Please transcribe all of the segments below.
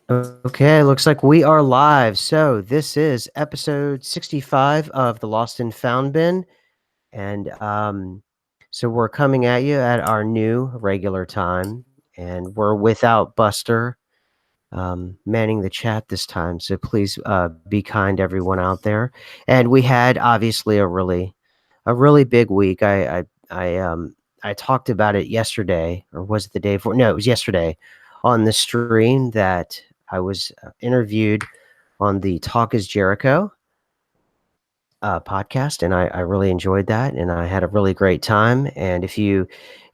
Okay, looks like we are live. So this is episode 65 of the Lost and Found Bin. And so we're coming at you at our new regular time. And we're without Buster manning the chat this time. So please be kind, everyone out there. And we had obviously a really big week. I talked about it yesterday, or was it the day before? No, it was yesterday on the stream that I was interviewed on the Talk is Jericho podcast, and I really enjoyed that, and I had a really great time. And if you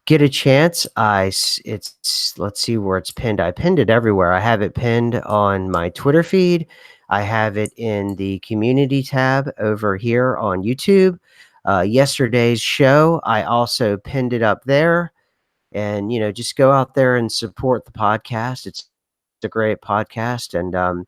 get a chance, it's let's see where it's pinned. I pinned it everywhere. I have it pinned on my Twitter feed. I have it in the community tab over here on YouTube. Yesterday's show, I also pinned it up there. And just go out there and support the podcast. It's a great podcast, and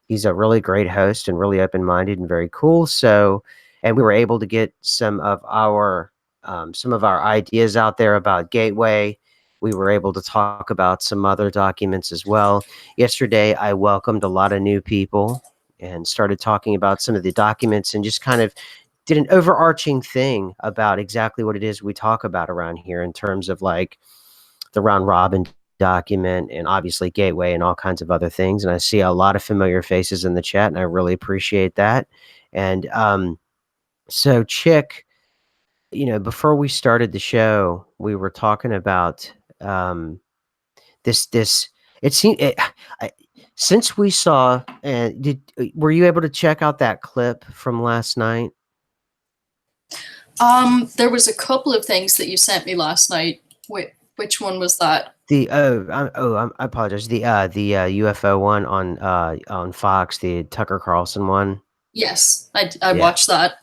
he's a really great host and really open-minded and very cool. So, and we were able to get some of our ideas out there about Gateway. We were able to talk about some other documents as well. Yesterday, I welcomed a lot of new people and started talking about some of the documents and just kind of did an overarching thing about exactly what it is we talk about around here in terms of like the round robin document and obviously Gateway and all kinds of other things. And I see a lot of familiar faces in the chat, and I really appreciate that. And so, Chick, before we started the show, we were talking about this. It seemed I, since we saw, were you able to check out that clip from last night? There was a couple of things that you sent me last night. Which one was that? I apologize. The UFO one on Fox, the Tucker Carlson one. Yes, I Yeah. watched that.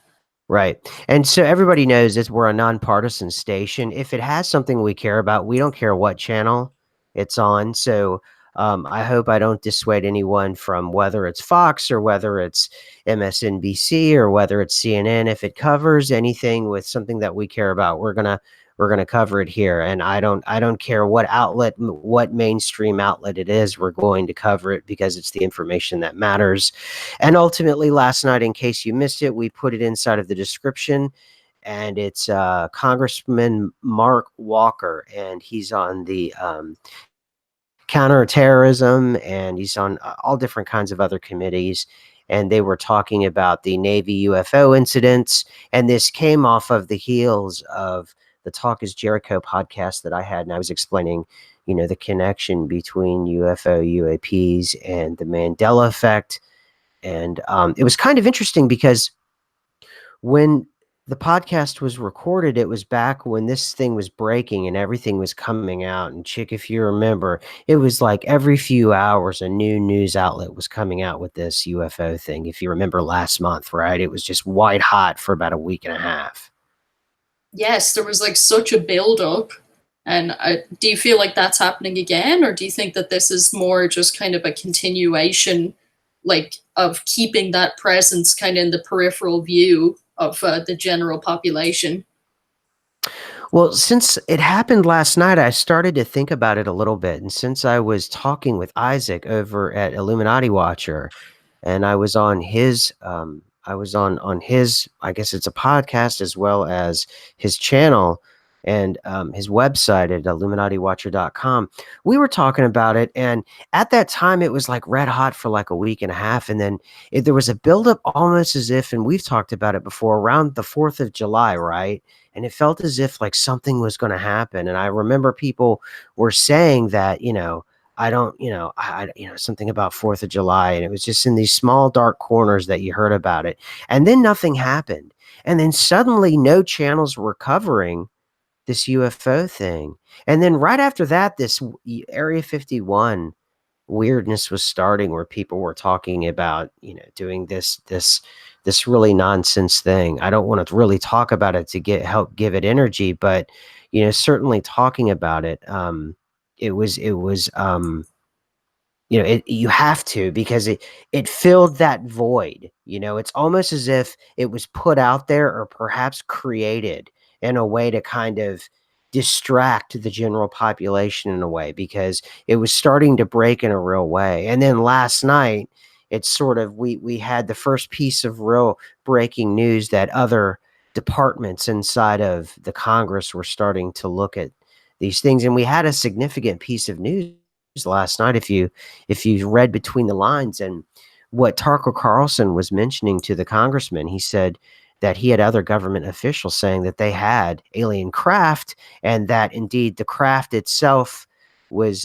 Right. And so everybody knows that we're a nonpartisan station. If it has something we care about, we don't care what channel it's on. So I hope I don't dissuade anyone from whether it's Fox or whether it's MSNBC or whether it's CNN. If it covers anything with something that we care about, we're gonna cover it here. And I don't care what outlet, what mainstream outlet it is. We're going to cover it because it's the information that matters. And ultimately, last night, in case you missed it, we put it inside of the description, and it's Congressman Mark Walker, and he's on the counterterrorism, and he's on all different kinds of other committees. And they were talking about the Navy UFO incidents, and this came off of the heels of the Talk is Jericho podcast that I had, and I was explaining, the connection between UFO UAPs and the Mandela effect. And it was kind of interesting because when the podcast was recorded, it was back when this thing was breaking and everything was coming out. And Chick, if you remember, it was like every few hours a new news outlet was coming out with this UFO thing. If you remember last month, right? It was just white hot for about a week and a half. Yes, there was like such a build-up. And do you feel like that's happening again, or do you think that this is more just kind of a continuation, like, of keeping that presence kind of in the peripheral view of the general population? Well, since it happened last night, I started to think about it a little bit. And since I was talking with Isaac over at Illuminati Watcher, and I was on his, I guess it's a podcast as well as his channel and his website at illuminatiwatcher.com. We were talking about it, and at that time it was like red hot for like a week and a half, and then there was a buildup almost as if, and we've talked about it before, around the 4th of July, right? And it felt as if like something was going to happen. And I remember people were saying that, I don't, something about 4th of July. And it was just in these small dark corners that you heard about it. And then nothing happened. And then suddenly no channels were covering this UFO thing. And then right after that, this Area 51 weirdness was starting where people were talking about, doing this really nonsense thing. I don't want to really talk about it to help give it energy, but certainly talking about it, you have to, because it filled that void. It's almost as if it was put out there or perhaps created in a way to kind of distract the general population in a way, because it was starting to break in a real way. And then last night, it's sort of we had the first piece of real breaking news that other departments inside of the Congress were starting to look at these things. And we had a significant piece of news last night, if you read between the lines. And what Tucker Carlson was mentioning to the congressman, he said that he had other government officials saying that they had alien craft, and that indeed the craft itself was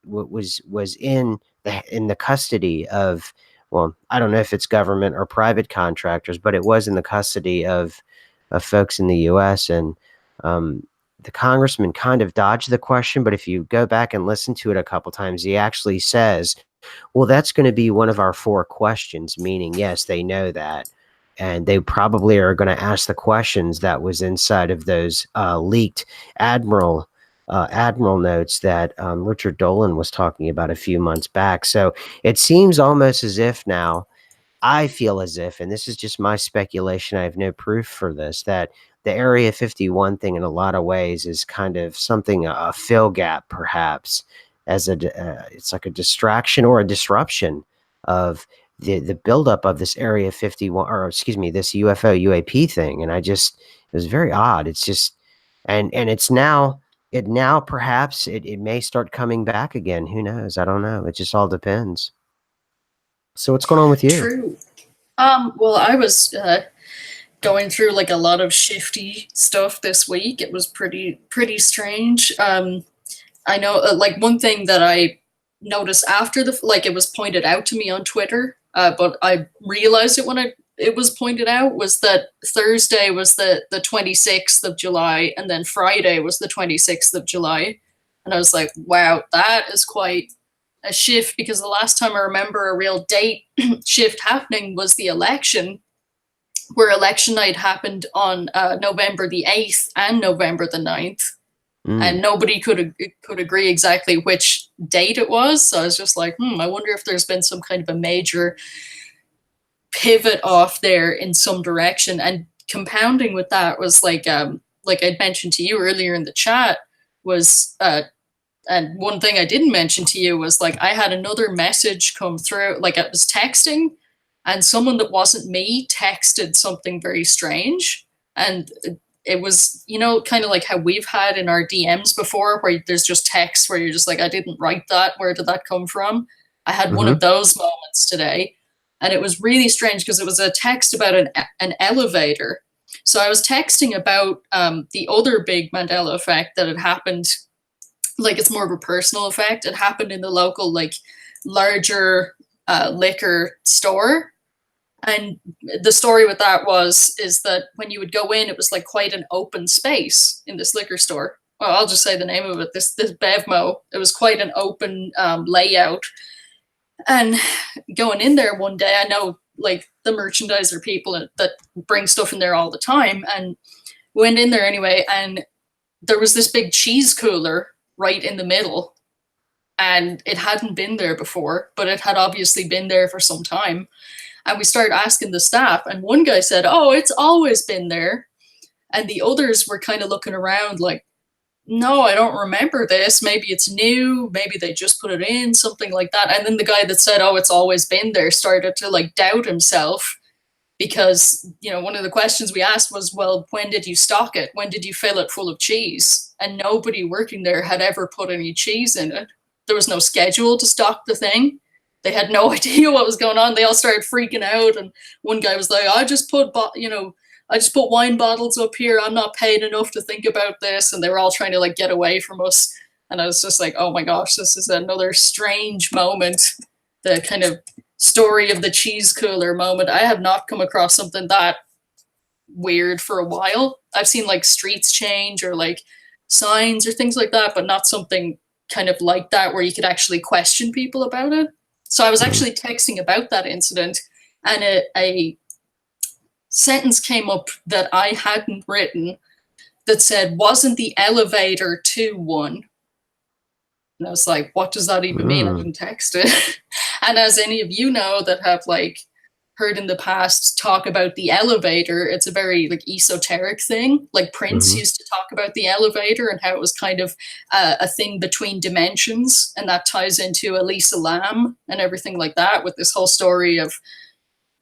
was in the custody of, well, I don't know if it's government or private contractors, but it was in the custody of folks in the U.S. And the congressman kind of dodged the question, but if you go back and listen to it a couple times, he actually says, well, that's going to be one of our 4 questions, meaning, yes, they know that. And they probably are going to ask the questions that was inside of those leaked admiral notes that Richard Dolan was talking about a few months back. So it seems almost as if now, I feel as if, and this is just my speculation, I have no proof for this, that the Area 51 thing in a lot of ways is kind of something, a fill gap, perhaps, as it's like a distraction or a disruption of the buildup of this Area 51, or excuse me, this UFO UAP thing. And it was very odd. It's just, and it's now, perhaps it may start coming back again. Who knows? I don't know. It just all depends. So what's going on with you? True. Well, I was going through like a lot of shifty stuff this week. It was pretty strange. I know, like one thing that I noticed after it was pointed out to me on Twitter, but I realized it when it was pointed out, was that Thursday was the 26th of July, and then Friday was the 26th of July. And I was like, wow, that is quite a shift, because the last time I remember a real date shift happening was the election, where election night happened on November the 8th and November the 9th. And nobody could agree exactly which date it was. So I was just like, I wonder if there's been some kind of a major pivot off there in some direction. And compounding with that was like I'd mentioned to you earlier in the chat, was and one thing I didn't mention to you was, like, I had another message come through, like I was texting, and someone that wasn't me texted something very strange. And it was, kind of like how we've had in our DMs before, where there's just text where you're just like, I didn't write that. Where did that come from? I had one of those moments today. And it was really strange, because it was a text about an elevator. So I was texting about the other big Mandela effect that had happened. Like, it's more of a personal effect. It happened in the local, like, larger liquor store. And the story with that is that when you would go in, it was like quite an open space in this liquor store. Well, I'll just say the name of it. This Bevmo. It was quite an open layout. And going in there one day, I know, like, the merchandiser people that bring stuff in there all the time, and went in there anyway. And there was this big cheese cooler right in the middle, and it hadn't been there before, but it had obviously been there for some time. And we started asking the staff, and one guy said, oh, it's always been there. And the others were kind of looking around like, no, I don't remember this. Maybe it's new. Maybe they just put it in, something like that. And then the guy that said, oh, it's always been there, started to, like, doubt himself, because, one of the questions we asked was, well, when did you stock it? When did you fill it full of cheese? And nobody working there had ever put any cheese in it. There was no schedule to stock the thing. They had no idea what was going on. They all started freaking out. And one guy was like, I just put wine bottles up here. I'm not paid enough to think about this. And they were all trying to, like, get away from us. And I was just like, oh my gosh, this is another strange moment. The kind of story of the cheese cooler moment. I have not come across something that weird for a while. I've seen, like, streets change, or, like, signs or things like that, but not something kind of like that where you could actually question people about it. So I was actually texting about that incident, and a sentence came up that I hadn't written that said, wasn't the elevator 2-1? And I was like, what does that even mean? I didn't text it. And as any of you know that have, like, heard in the past talk about the elevator. It's a very like esoteric thing. Like Prince Hmm. used to talk about the elevator and how it was kind of a thing between dimensions, and that ties into Elisa Lam and everything like that with this whole story of,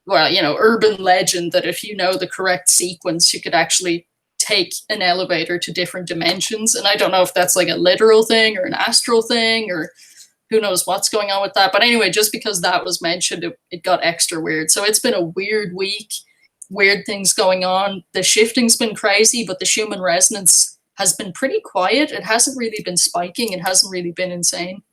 well, you know, urban legend that if you know the correct sequence, you could actually take an elevator to different dimensions. And I don't know if that's like a literal thing or an astral thing or who knows what's going on with that. But anyway, just because that was mentioned, it got extra weird. So it's been a weird week, weird things going on. The shifting's been crazy, but the Schumann resonance has been pretty quiet. It hasn't really been spiking. It hasn't really been insane.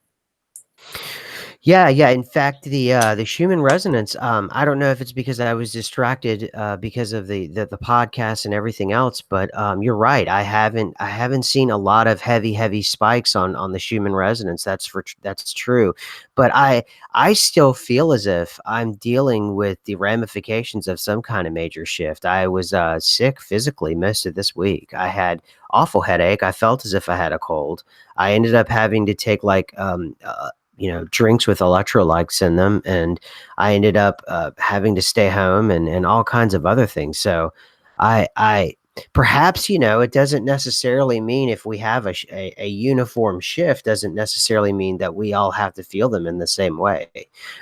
Yeah, yeah. In fact, the Schumann resonance. I don't know if it's because I was distracted because of the podcast and everything else, but you're right. I haven't seen a lot of heavy spikes on the Schumann resonance. That's true, but I still feel as if I'm dealing with the ramifications of some kind of major shift. I was sick physically most of this week. I had awful headache. I felt as if I had a cold. I ended up having to take like drinks with electrolytes in them. And I ended up having to stay home and all kinds of other things. So I perhaps, it doesn't necessarily mean if we have a uniform shift, doesn't necessarily mean that we all have to feel them in the same way.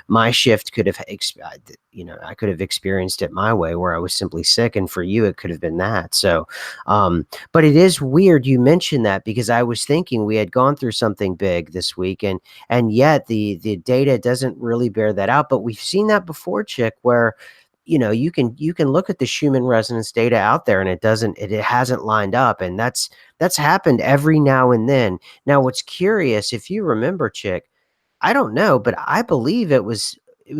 My shift could have, I could have experienced it my way where I was simply sick. And for you, it could have been that. So, but it is weird you mentioned that because I was thinking we had gone through something big this week, and yet the data doesn't really bear that out. But we've seen that before, Chick, where you can look at the Schumann resonance data out there and it hasn't lined up, and that's happened every now and then. Now what's curious, if you remember, Chick, I don't know, but I believe it was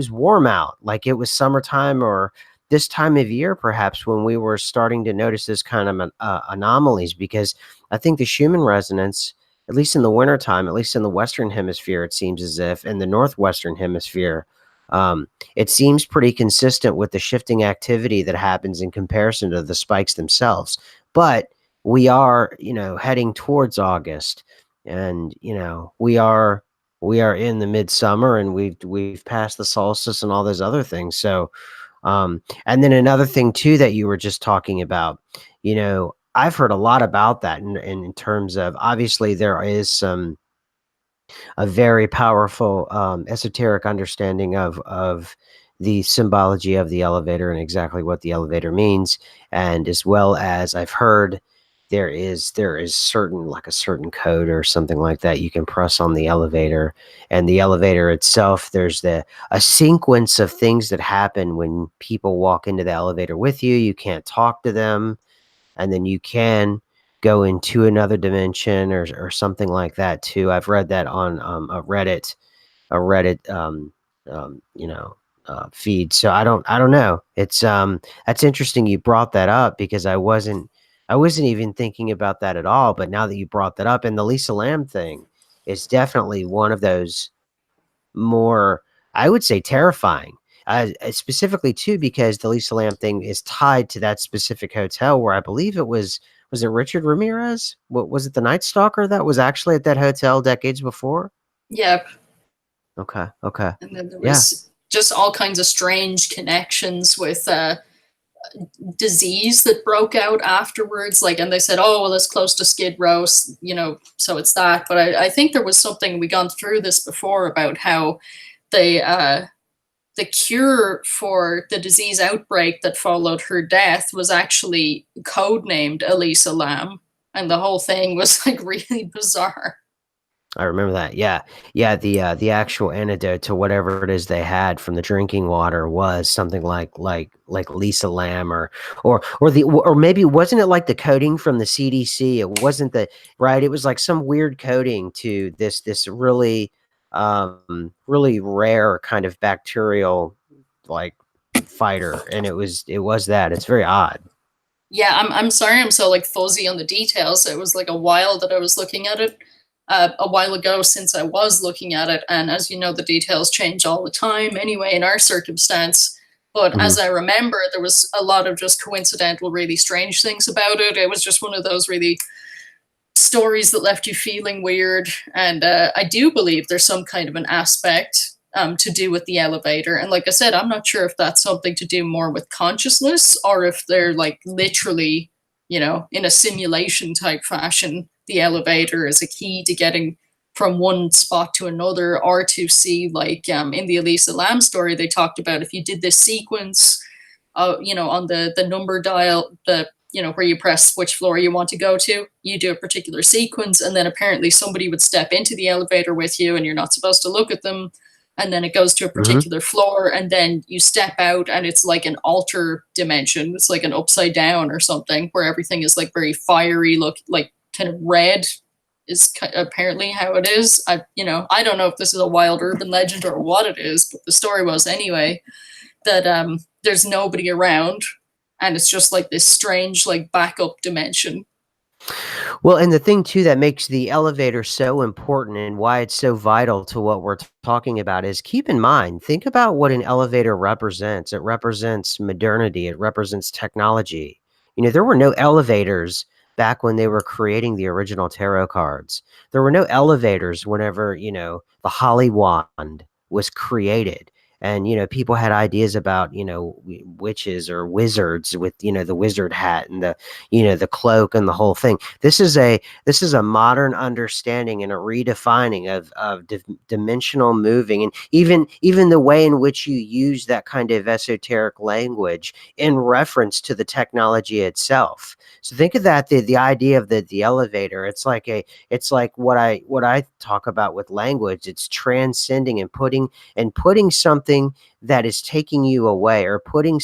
warm out, like it was summertime or this time of year, perhaps when we were starting to notice this kind of anomalies. Because I think the Schumann resonance, at least in the wintertime, at least in the Western Hemisphere, it seems as if in the Northwestern Hemisphere, it seems pretty consistent with the shifting activity that happens in comparison to the spikes themselves. But we are, heading towards August, and we are in the midsummer, and we've passed the solstice and all those other things. So, and then another thing too that you were just talking about, I've heard a lot about that in terms of, obviously there is a very powerful esoteric understanding of the symbology of the elevator and exactly what the elevator means, and as well as I've heard there is certain, like a certain code or something like that you can press on the elevator, and the elevator itself, there's a sequence of things that happen when people walk into the elevator with you. You can't talk to them, and then you can go into another dimension or something like that too. I've read that on a Reddit feed. So I don't know. It's that's interesting you brought that up because I wasn't even thinking about that at all. But now that you brought that up, and the Lisa Lamb thing is definitely one of those more, I would say, terrifying. Specifically too, because the Lisa Lamb thing is tied to that specific hotel where I believe it was it Richard Ramirez? What was it, the Night Stalker that was actually at that hotel decades before? Yep. Okay, okay. And then there Yeah. was just all kinds of strange connections with disease that broke out afterwards. Like, and they said, oh, well, it's close to Skid Row, so it's that. But I think there was something, we gone through this before, about how the cure for the disease outbreak that followed her death was actually codenamed Elisa Lam, and the whole thing was like really bizarre. I remember that. Yeah. Yeah, the actual antidote to whatever it is they had from the drinking water was something like Lisa Lamb, or maybe wasn't it like the coating from the CDC? It wasn't the right, it was like some weird coating to this really rare kind of bacterial, like, fighter, and it was that. It's very odd. Yeah, I'm sorry, I'm so like fuzzy on the details. It was like a while that I was looking at it, a while ago since I was looking at it, and as you know, the details change all the time. Anyway, in our circumstance, but Mhm. as I remember, there was a lot of just coincidental, really strange things about it. It was just one of those really stories that left you feeling weird, and I do believe there's some kind of an aspect. to do with the elevator. And like I said, I'm not sure if that's something to do more with consciousness or if they're like literally, in a simulation type fashion, the elevator is a key to getting from one spot to another, or to see, like, in the Elisa Lam story, they talked about if you did this sequence, on the number dial, where you press which floor you want to go to, you do a particular sequence, and then apparently somebody would step into the elevator with you, and you're not supposed to look at them, and then it goes to a Mhm. particular floor, and then you step out, and it's like an alter dimension. It's like an upside down or something, where everything is like very fiery, look like kind of red is apparently how it is. I don't know if this is a wild urban legend or what it is, but the story was anyway that there's nobody around, and it's just like this strange like backup dimension. Well, and the thing too that makes the elevator so important and why it's so vital to what we're talking about is keep in mind, think about what an elevator represents. It represents modernity, it represents technology. There were no elevators back when they were creating the original tarot cards. There were no elevators whenever, the Holly Wand was created. And, people had ideas about, witches or wizards with, the wizard hat and the cloak and the whole thing. This is a modern understanding and a redefining of dimensional moving, and even the way in which you use that kind of esoteric language in reference to the technology itself. So think of that, the idea of the elevator. It's like what I talk about with language. It's transcending and putting something that is taking you away, or putting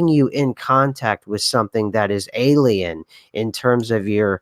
you in contact with something that is alien in terms of your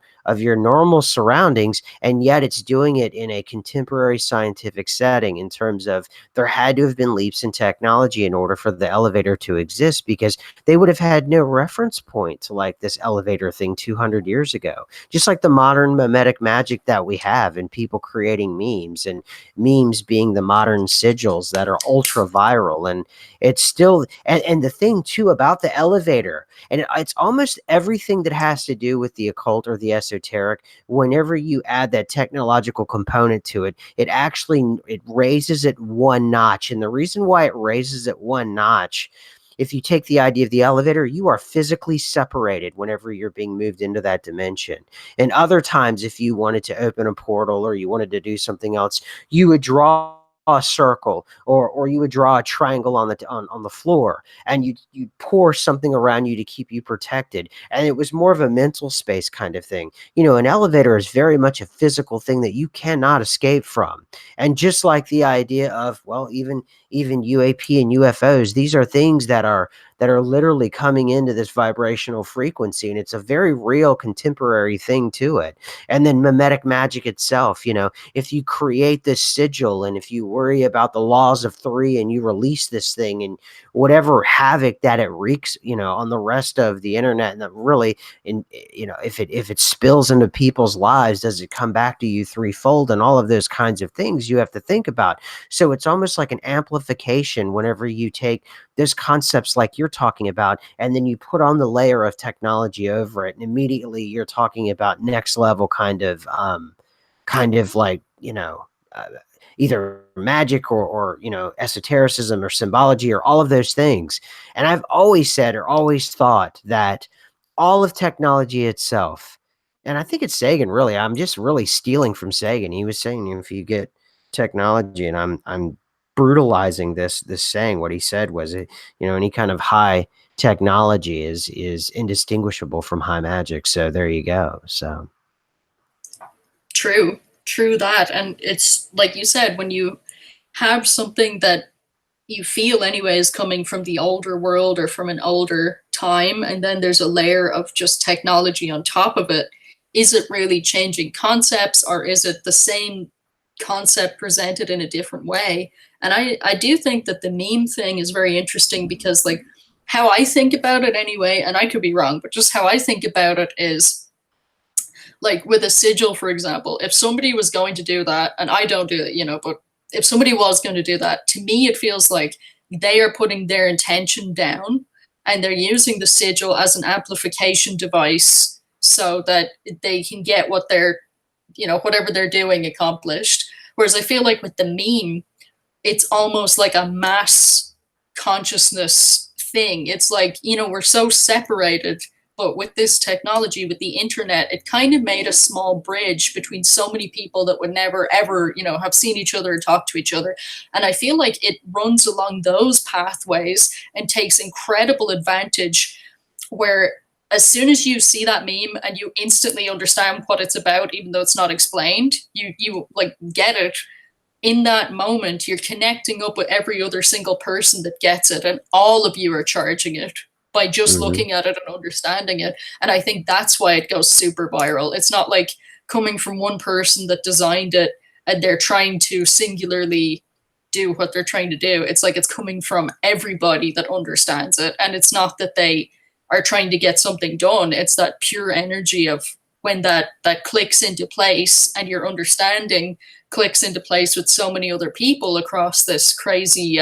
normal surroundings, and yet it's doing it in a contemporary scientific setting, in terms of there had to have been leaps in technology in order for the elevator to exist, because they would have had no reference point to like this elevator thing 200 years ago. Just like the modern mimetic magic that we have, and people creating memes, and memes being the modern sigils that are ultra viral. And it's still, and the thing too about the elevator, and it's almost everything that has to do with the occult or the esoteric. Whenever you add that technological component to it, it raises it one notch. And the reason why it raises it one notch, if you take the idea of the elevator, you are physically separated whenever you're being moved into that dimension. And other times, if you wanted to open a portal or you wanted to do something else, you would draw a circle, or you would draw a triangle on the floor, and you pour something around you to keep you protected. And it was more of a mental space kind of thing. An elevator is very much a physical thing that you cannot escape from. And just like the idea of, well, even UAP and UFOs, these are things that are literally coming into this vibrational frequency, and it's a very real contemporary thing to it. And then mimetic magic itself, if you create this sigil, and if you worry about the laws of three, and you release this thing, and whatever havoc that it wreaks, on the rest of the internet, and that really, if it spills into people's lives, does it come back to you threefold, and all of those kinds of things you have to think about. So it's almost like an amplification whenever you take those concepts like you're talking about, and then you put on the layer of technology over it, and immediately you're talking about next level kind of like, uh, either magic, or esotericism or symbology, or all of those things. And I've always said, or always thought, that all of technology itself, and I think it's Sagan, really, I'm just really stealing from Sagan. He was saying, if you get technology, and I'm brutalizing this saying, what he said was, any kind of high technology is indistinguishable from high magic. So there you go. So True that. And it's like you said, when you have something that you feel anyway is coming from the older world or from an older time, and then there's a layer of just technology on top of it, is it really changing concepts, or is it the same concept presented in a different way? And I do think that the meme thing is very interesting, because like how I think about it anyway, and I could be wrong, but just how I think about it is, like with a sigil, for example, if somebody was going to do that, and I don't do it, but if somebody was going to do that, to me, it feels like they are putting their intention down, and they're using the sigil as an amplification device so that they can get what they're, whatever they're doing accomplished. Whereas I feel like with the meme, it's almost like a mass consciousness thing. It's like, you know, we're so separated, but with this technology, with the internet, it kind of made a small bridge between so many people that would never ever, you know, have seen each other or talk to each other. And I feel like it runs along those pathways and takes incredible advantage where as soon as you see that meme and you instantly understand what it's about, even though it's not explained, you like get it in that moment. You're connecting up with every other single person that gets it, and all of you are charging it by just Mhm. looking at it and understanding it. And I think that's why it goes super viral. It's not like coming from one person that designed it and they're trying to singularly do what they're trying to do. It's like it's coming from everybody that understands it. And it's not that they are trying to get something done. It's that pure energy of when that clicks into place and your understanding clicks into place with so many other people across this crazy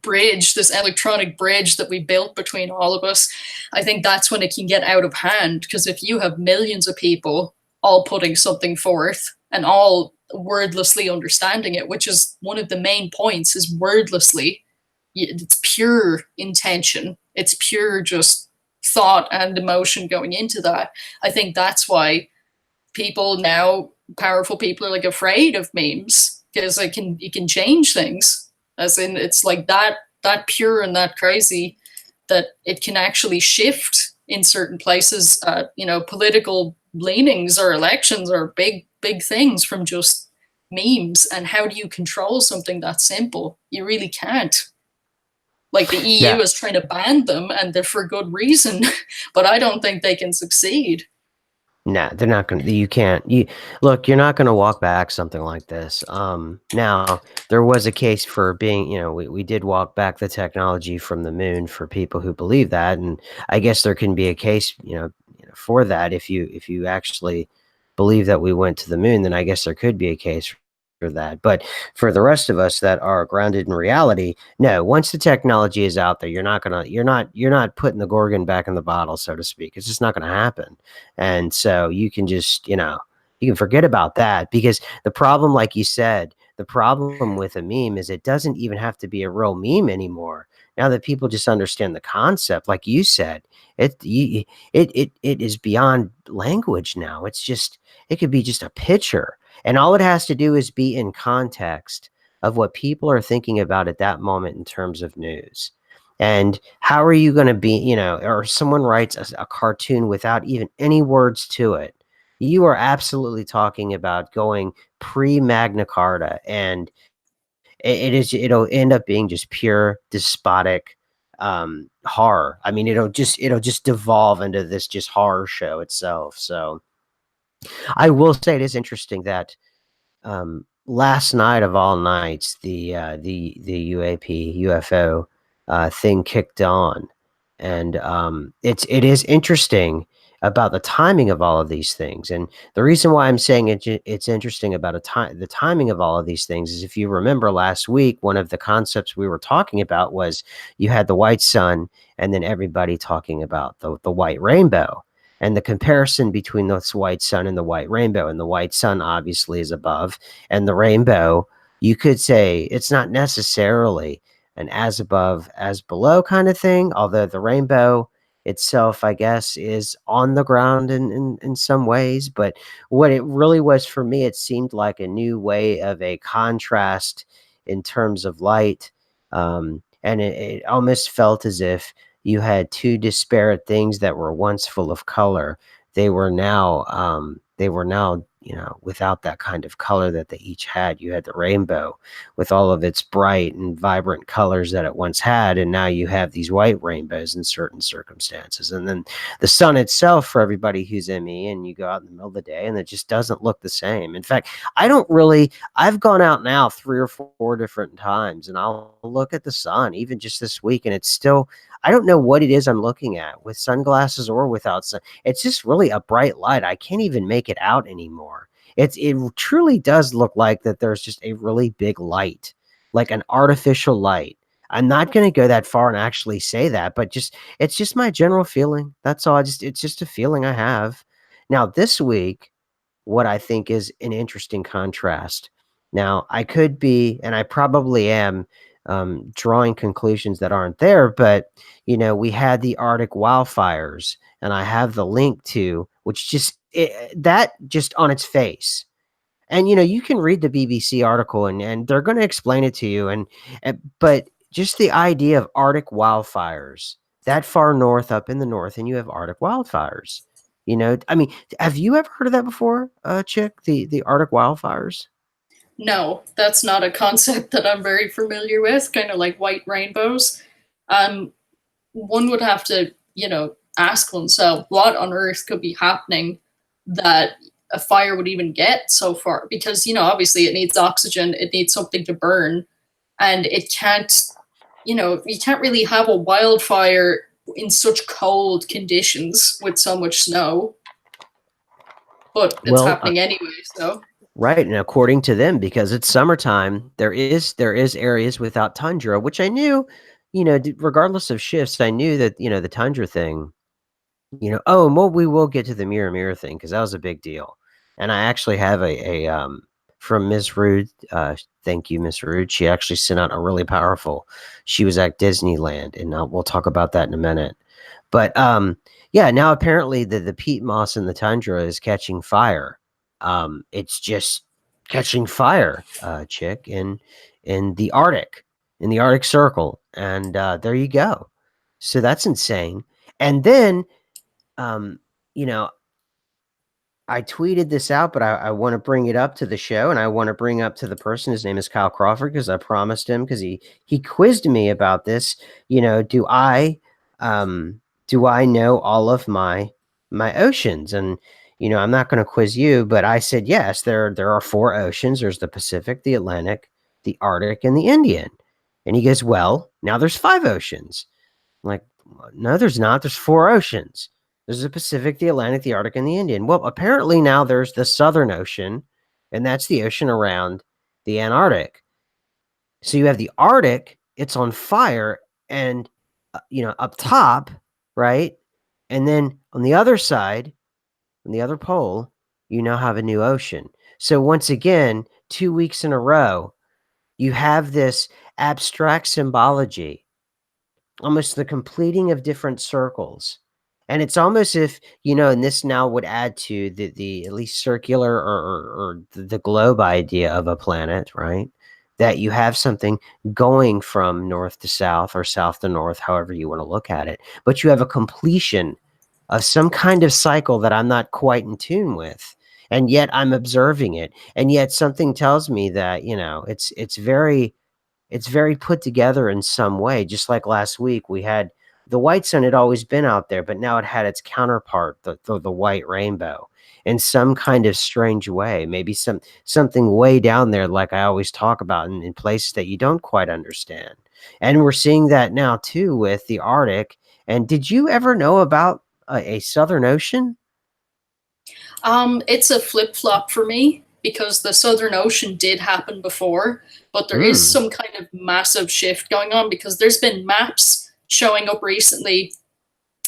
bridge, this electronic bridge that we built between all of us. I think that's when it can get out of hand, because if you have millions of people all putting something forth and all wordlessly understanding it, which is one of the main points, is wordlessly. It's pure intention. It's pure just thought and emotion going into that. I think that's why people now, powerful people, are like afraid of memes, because it can change things. As in, it's like that pure and that crazy, that it can actually shift in certain places. You know, political leanings or elections are big things from just memes. And how do you control something that simple? You really can't. Like the EU Yeah. is trying to ban them, and they're for good reason, but I don't think they can succeed. Nah, they're not gonna. You can't. You look. You're not gonna walk back something like this. Now there was a case for being. We did walk back the technology from the moon for people who believe that, and I guess there can be a case, for that. If you actually believe that we went to the moon, then I guess there could be a case for that. But for the rest of us that are grounded in reality, no. Once the technology is out there, you're not putting the Gorgon back in the bottle, so to speak. It's just not gonna happen. And so you can just, you can forget about that, because the problem, like you said, the problem with a meme is it doesn't even have to be a real meme anymore. Now that people just understand the concept, like you said, it is beyond language now. It could be just a picture, and all it has to do is be in context of what people are thinking about at that moment in terms of news. And how are you going to be, or someone writes a cartoon without even any words to it? You are absolutely talking about going pre Magna Carta, and it'll end up being just pure despotic horror. I mean, it'll just devolve into this just horror show itself. So I will say it is interesting that last night of all nights, the UAP UFO thing kicked on, and it is interesting about the timing of all of these things. And the reason why I'm saying it's interesting about the timing of all of these things is, if you remember last week, one of the concepts we were talking about was you had the white sun, and then everybody talking about the white rainbow, and the comparison between this white sun and the white rainbow. And the white sun obviously is above, and the rainbow, you could say it's not necessarily an as above as below kind of thing, although the rainbow itself, I guess, is on the ground in some ways. But what it really was for me, it seemed like a new way of a contrast in terms of light. And it almost felt as if you had two disparate things that were once full of color. They were now without that kind of color that they each had. You had the rainbow with all of its bright and vibrant colors that it once had, and now you have these white rainbows in certain circumstances. And then the sun itself, for everybody who's ME, and you go out in the middle of the day and it just doesn't look the same. In fact, I've gone out now 3 or 4 different times, and I'll look at the sun even just this week, and it's still, I don't know what it is I'm looking at, with sunglasses or without sun. It's just really a bright light. I can't even make it out anymore. It truly does look like that there's just a really big light, like an artificial light. I'm not going to go that far and actually say that, but it's just my general feeling. That's all. It's just a feeling I have. Now this week, what I think is an interesting contrast. Now, I could be, and I probably am, drawing conclusions that aren't there, but we had the Arctic wildfires, and I have the link to which that just on its face. And you can read the BBC article, and they're going to explain it to you, but just the idea of Arctic wildfires that far north, up in the north, and you have Arctic wildfires. I mean, have you ever heard of that before, Chick? The Arctic wildfires? No, that's not a concept that I'm very familiar with, kind of like white rainbows. Um, one would have to, ask oneself what on earth could be happening that a fire would even get so far. Because, obviously it needs oxygen, it needs something to burn, and it can't, you can't really have a wildfire in such cold conditions with so much snow, but it's Well, happening anyway, so. right, and according to them, because it's summertime, there is areas without tundra, which I knew, regardless of shifts, I knew that the tundra thing. Oh, and well, we will get to the mirror thing because that was a big deal, and I actually have a from Miss Rude. Thank you, Miss Rude. She actually sent out a really powerful. She was at Disneyland, and we'll talk about that in a minute. But yeah, now apparently the peat moss in the tundra is catching fire. It's just catching fire, chick, in the Arctic, in the Arctic Circle, and there you go. So that's insane. And then, um, you know, I tweeted this out, but I want to bring it up to the show, and I want to bring up to the person. His name is Kyle Crawford because I promised him because he quizzed me about this. Do I know all of my oceans? And I'm not going to quiz you, but I said yes. There are four oceans. There's the Pacific, the Atlantic, the Arctic, and the Indian. And he goes, well, now there's five oceans. I'm like, no, there's not. There's four oceans. There's the Pacific, the Atlantic, the Arctic, and the Indian. Well, apparently now there's the Southern Ocean, and that's the ocean around the Antarctic. So you have the Arctic, it's on fire, and up top, right? And then on the other side, on the other pole, you now have a new ocean. So once again, 2 weeks in a row, you have this abstract symbology, almost the completing of different circles. And it's almost if, and this now would add to the at least circular or the globe idea of a planet, right? That you have something going from north to south or south to north, however you want to look at it. But you have a completion of some kind of cycle that I'm not quite in tune with. And yet I'm observing it. And yet something tells me that, it's very put together in some way. Just like last week, we had the white sun had always been out there, but now it had its counterpart, the white rainbow, in some kind of strange way. Maybe something way down there, like I always talk about, in places that you don't quite understand. And we're seeing that now too with the Arctic. And did you ever know about a Southern Ocean? It's a flip flop for me because the Southern Ocean did happen before, but there is Mm. some kind of massive shift going on because there's been maps showing up recently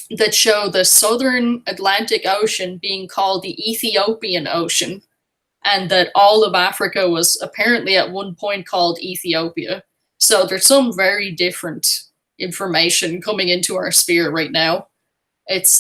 that show the Southern Atlantic Ocean being called the Ethiopian Ocean, and that all of Africa was apparently at one point called Ethiopia. So there's some very different information coming into our sphere right now. It's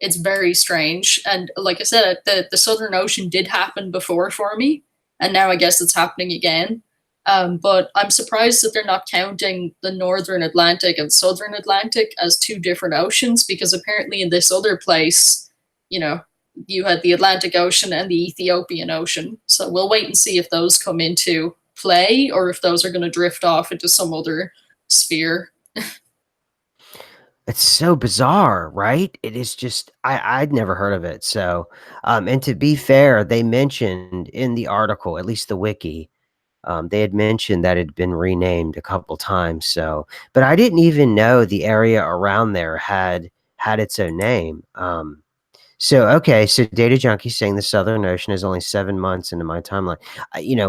it's very strange. And like I said, the Southern Ocean did happen before for me, and now I guess it's happening again. But I'm surprised that they're not counting the Northern Atlantic and Southern Atlantic as two different oceans, because apparently in this other place, you know, you had the Atlantic Ocean and the Ethiopian Ocean. So we'll wait and see if those come into play or if those are going to drift off into some other sphere. It's so bizarre, right? It is just I'd never heard of it. So, and to be fair, they mentioned in the article, at least the wiki, they had mentioned that it had been renamed a couple times. So, but I didn't even know the area around there had its own name. So okay, so Data Junkie saying the Southern Ocean is only 7 months into my timeline.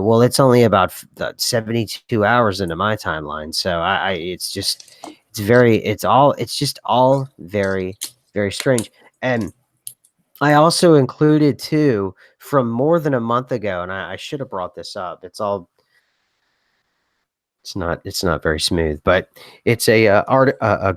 Well, it's only about 72 hours into my timeline. So it's just, it's just all very, very strange. And I also included too from more than a month ago, and I should have brought this up. It's not very smooth, but it's a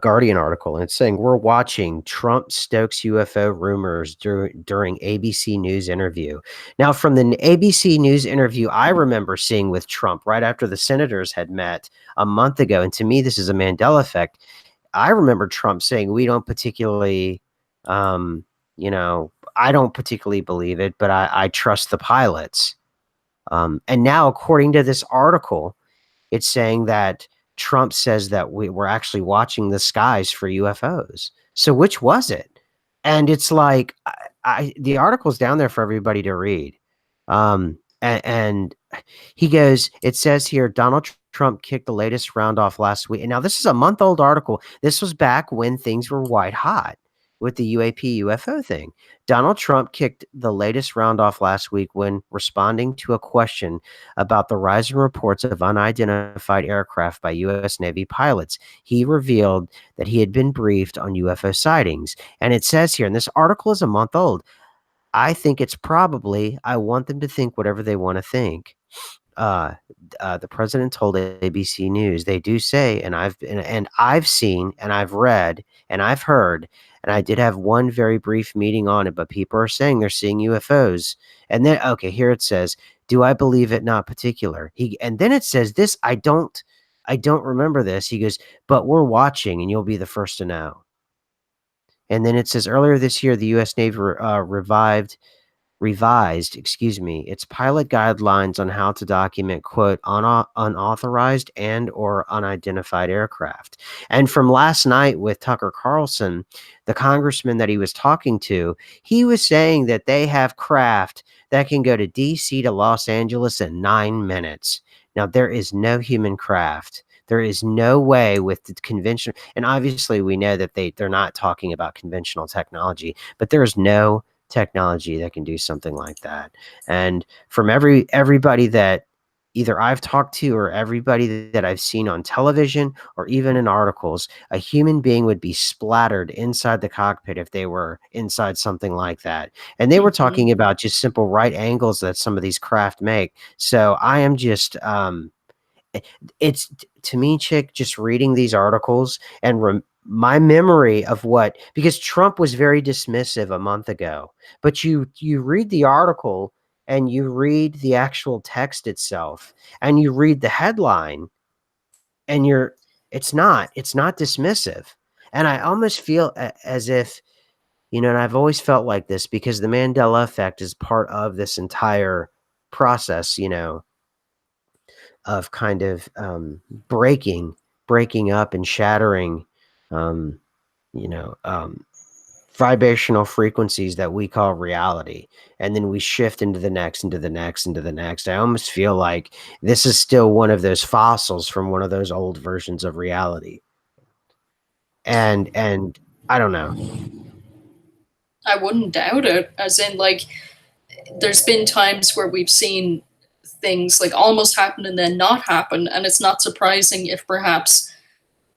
Guardian article, and it's saying we're watching Trump stokes UFO rumors during ABC News interview. Now, from the ABC News interview, I remember seeing with Trump right after the senators had met a month ago, and to me, this is a Mandela effect. I remember Trump saying we don't particularly, um, I don't particularly believe it, but I trust the pilots. And now, according to this article, it's saying that Trump says that we're actually watching the skies for UFOs. So which was it? And it's like the article's down there for everybody to read. And he goes, it says here, Donald Trump kicked the latest round off last week. And now this is a month-old article. This was back when things were white hot with the UAP UFO thing. Donald Trump kicked the latest round off last week when responding to a question about the rising reports of unidentified aircraft by U.S. Navy pilots. He revealed that he had been briefed on UFO sightings. And it says here, and this article is a month old, I think it's probably, I want them to think whatever they want to think. Uh, the president told ABC News, they do say, and I've seen, and I've read, and I've heard, and I did have one very brief meeting on it, but people are saying they're seeing UFOs. And then, okay, here it says, do I believe it? Not particular. And then it says this, I don't remember this. He goes, but we're watching, and you'll be the first to know. And then it says earlier this year, the U.S. Navy revised, its pilot guidelines on how to document, quote, unauthorized and or unidentified aircraft. And from last night with Tucker Carlson, the congressman that he was talking to, he was saying that they have craft that can go to DC to Los Angeles in 9 minutes. Now, there is no human craft. There is no way with the conventional, and obviously we know that they're not talking about conventional technology, but there is no technology that can do something like that. And from everybody that either I've talked to or everybody that I've seen on television or even in articles, a human being would be splattered inside the cockpit if they were inside something like that. And they were Mhm. talking about just simple right angles that some of these craft make. So I am just it's to me, Chick, just reading these articles and my memory of what, because Trump was very dismissive a month ago, but you read the article and you read the actual text itself and you read the headline and it's not dismissive. And I almost feel as if, and I've always felt like this because the Mandela effect is part of this entire process, of kind of breaking up and shattering, um, you know, um, vibrational frequencies that we call reality. And then we shift into the next, into the next, into the next. I almost feel like this is still one of those fossils from one of those old versions of reality. And I don't know. I wouldn't doubt it. As in, like, there's been times where we've seen things like almost happen and then not happen, and it's not surprising if perhaps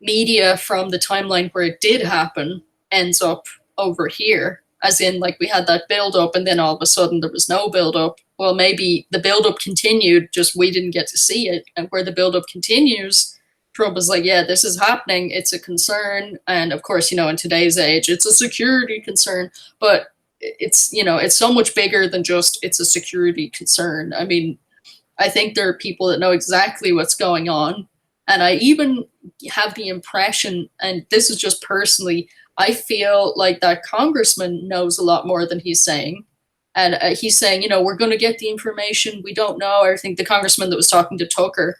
media from the timeline where it did happen ends up over here. As in, like, we had that build up and then all of a sudden there was no build up. Well, maybe the build up continued, just we didn't get to see it. And where the build up continues, Trump is like, yeah, this is happening. It's a concern. And of course, in today's age, it's a security concern. But it's so much bigger than just it's a security concern. I mean, I think there are people that know exactly what's going on. And I even have the impression, and this is just personally, I feel like that congressman knows a lot more than he's saying. And he's saying, we're going to get the information. We don't know. I think the congressman that was talking to Tucker,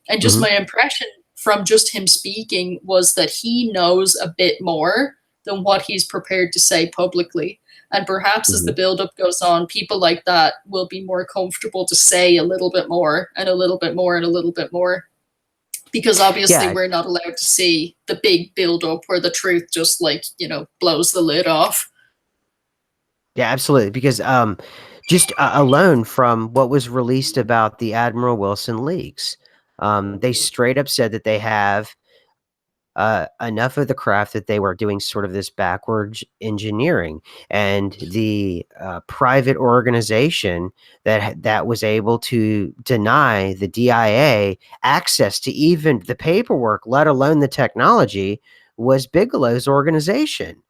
and just Mhm. my impression from just him speaking was that he knows a bit more than what he's prepared to say publicly. And perhaps as the Mhm. buildup goes on, people like that will be more comfortable to say a little bit more and a little bit more and a little bit more. Because obviously Yeah, we're not allowed to see the big buildup where the truth just blows the lid off. yeah, absolutely. Because just alone from what was released about the Admiral Wilson leaks, they straight up said that they have enough of the craft that they were doing sort of this backwards engineering, and the private organization that was able to deny the DIA access to even the paperwork, let alone the technology, was Bigelow's organization.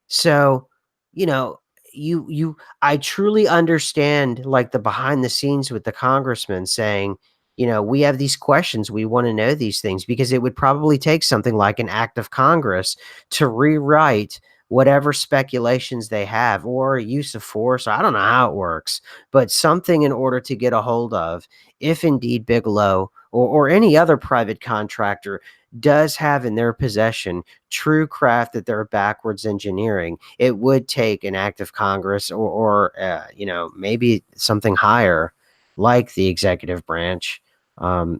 So, you know, you I truly understand like the behind the scenes with the congressman saying, we have these questions, we want to know these things, because it would probably take something like an act of Congress to rewrite whatever speculations they have, or a use of force. I don't know how it works, but something in order to get a hold of if indeed Bigelow or any other private contractor does have in their possession true craft that they're backwards engineering. It would take an act of Congress, or maybe something higher like the executive branch,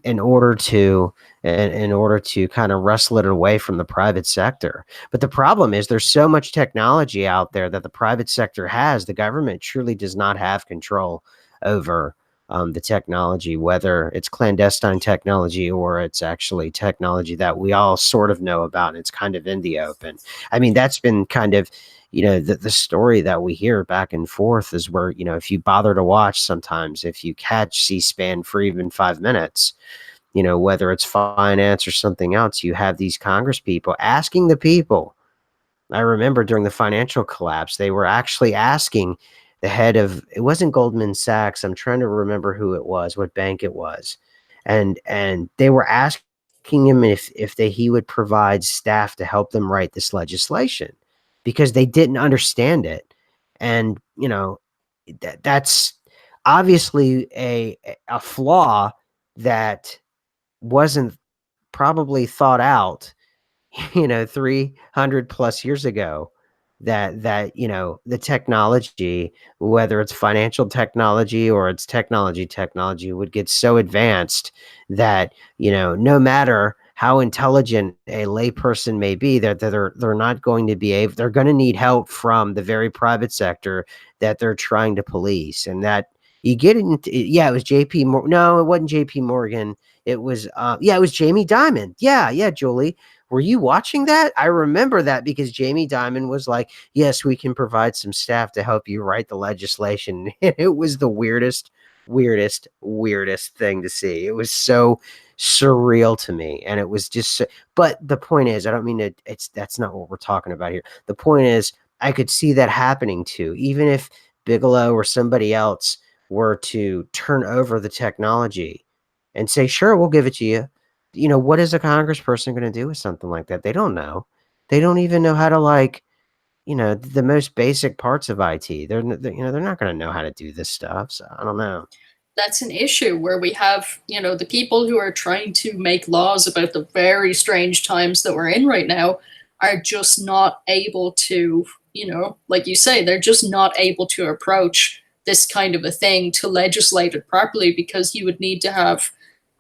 in order to kind of wrestle it away from the private sector. But the problem is there's so much technology out there that the private sector has. The government truly does not have control over the technology, whether it's clandestine technology or it's actually technology that we all sort of know about, and it's kind of in the open. I mean, that's been kind of, the story that we hear back and forth is where, if you bother to watch sometimes, if you catch C-SPAN for even 5 minutes, whether it's finance or something else, you have these Congress people asking the people. I remember during the financial collapse, they were actually asking the head of, it wasn't Goldman Sachs. I'm trying to remember who it was, what bank it was. And they were asking him if he would provide staff to help them write this legislation because they didn't understand it. And, that's obviously a flaw that wasn't probably thought out 300 plus years ago, that the technology, whether it's financial technology or it's technology, would get so advanced that, no matter how intelligent a layperson may be, that they're not going to be able, they're going to need help from the very private sector that they're trying to police. And that you get into, yeah, it was JP Morgan. No, it wasn't JP Morgan. It was it was Jamie Dimon. Yeah, Julie, were you watching that? I remember that because Jamie Dimon was like, yes, we can provide some staff to help you write the legislation. And it was the weirdest thing to see. It was so surreal to me. And it was just but the point is, I don't mean to, that's not what we're talking about here. The point is, I could see that happening too, even if Bigelow or somebody else were to turn over the technology and say, sure, we'll give it to you. What is a congressperson going to do with something like that? They don't know. They don't even know how to, like, the most basic parts of IT. They're not going to know how to do this stuff. So I don't know. That's an issue where we have, the people who are trying to make laws about the very strange times that we're in right now are just not able to, like you say, they're just not able to approach this kind of a thing to legislate it properly, because you would need to have,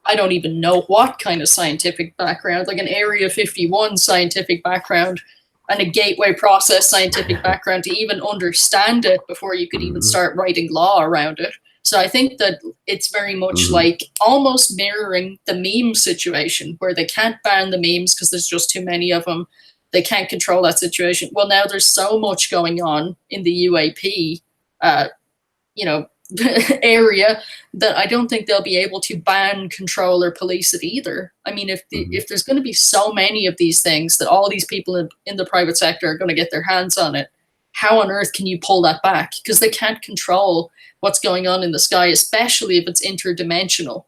I don't even know what kind of scientific background, like an Area 51 scientific background and a gateway process scientific background to even understand it before you could even Mhm, start writing law around it. So I think that it's very much mhm. like almost mirroring the meme situation where they can't ban the memes because there's just too many of them. They can't control that situation. Well, now there's so much going on in the UAP, uh, you know, area that I don't think they'll be able to ban, control, or police it either. I mean, Mhm. if there's going to be so many of these things that all these people in the private sector are going to get their hands on it, how on earth can you pull that back? Because they can't control what's going on in the sky, especially if it's interdimensional.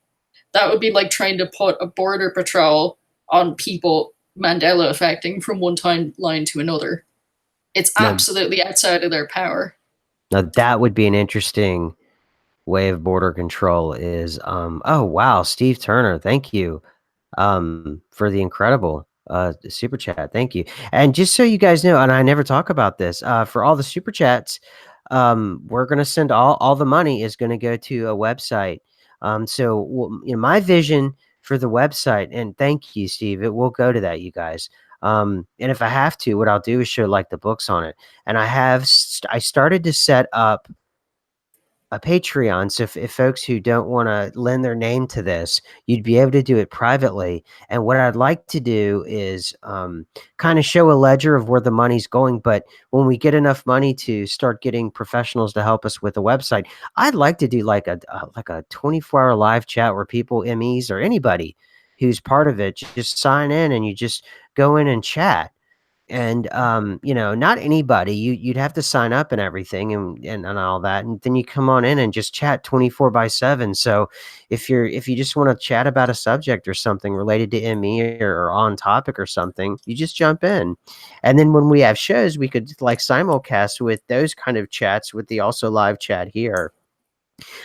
That would be like trying to put a border patrol on people Mandela affecting from one timeline to another. It's Now, absolutely outside of their power. now that would be an interesting way of border control. Is oh wow, Steve Turner, thank you for the incredible super chat. Thank you. And just so you guys know, and I never talk about this, for all the super chats, we're going to send all the money is going to go to a website. My vision for the website, and thank you, Steve, it will go to that, you guys. And if I have to, what I'll do is show like the books on it. And I started to set up a Patreon. So if folks who don't want to lend their name to this, you'd be able to do it privately. And what I'd like to do is kind of show a ledger of where the money's going. But when we get enough money to start getting professionals to help us with the website, I'd like to do like a 24-hour live chat where people, MEs or anybody who's part of it, just sign in and you just go in and chat. And, not anybody, you'd have to sign up and everything and all that, and then you come on in and just chat 24/7. So if you just wanna chat about a subject or something related to ME or on topic or something, you just jump in. And then when we have shows, we could, like, simulcast with those kind of chats with the also live chat here.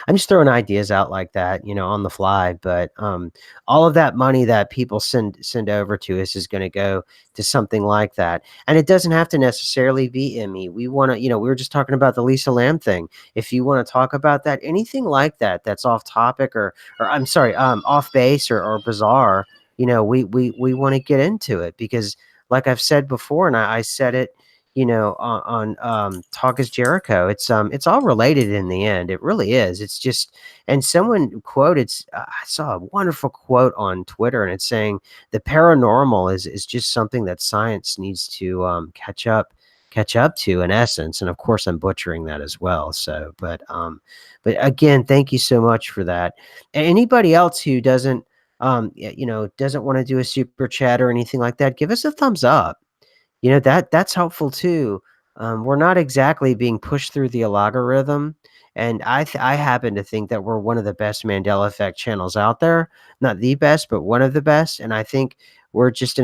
I'm just throwing ideas out like that, on the fly. But all of that money that people send over to us is going to go to something like that, and it doesn't have to necessarily be Emmy. We want to, we were just talking about the Lisa Lamb thing. If you want to talk about that, anything like that, that's off topic or I'm sorry, off base or bizarre, we want to get into it because, like I've said before, and I said it on Talk is Jericho. It's all related in the end. It really is. It's just, and someone quoted, I saw a wonderful quote on Twitter, and it's saying the paranormal is just something that science needs to catch up to, in essence. And of course, I'm butchering that as well. So, but again, thank you so much for that. And anybody else who doesn't want to do a super chat or anything like that, give us a thumbs up. That's helpful too. We're not exactly being pushed through the algorithm, and I happen to think that we're one of the best Mandela Effect channels out there. Not the best, but one of the best. And I think we're just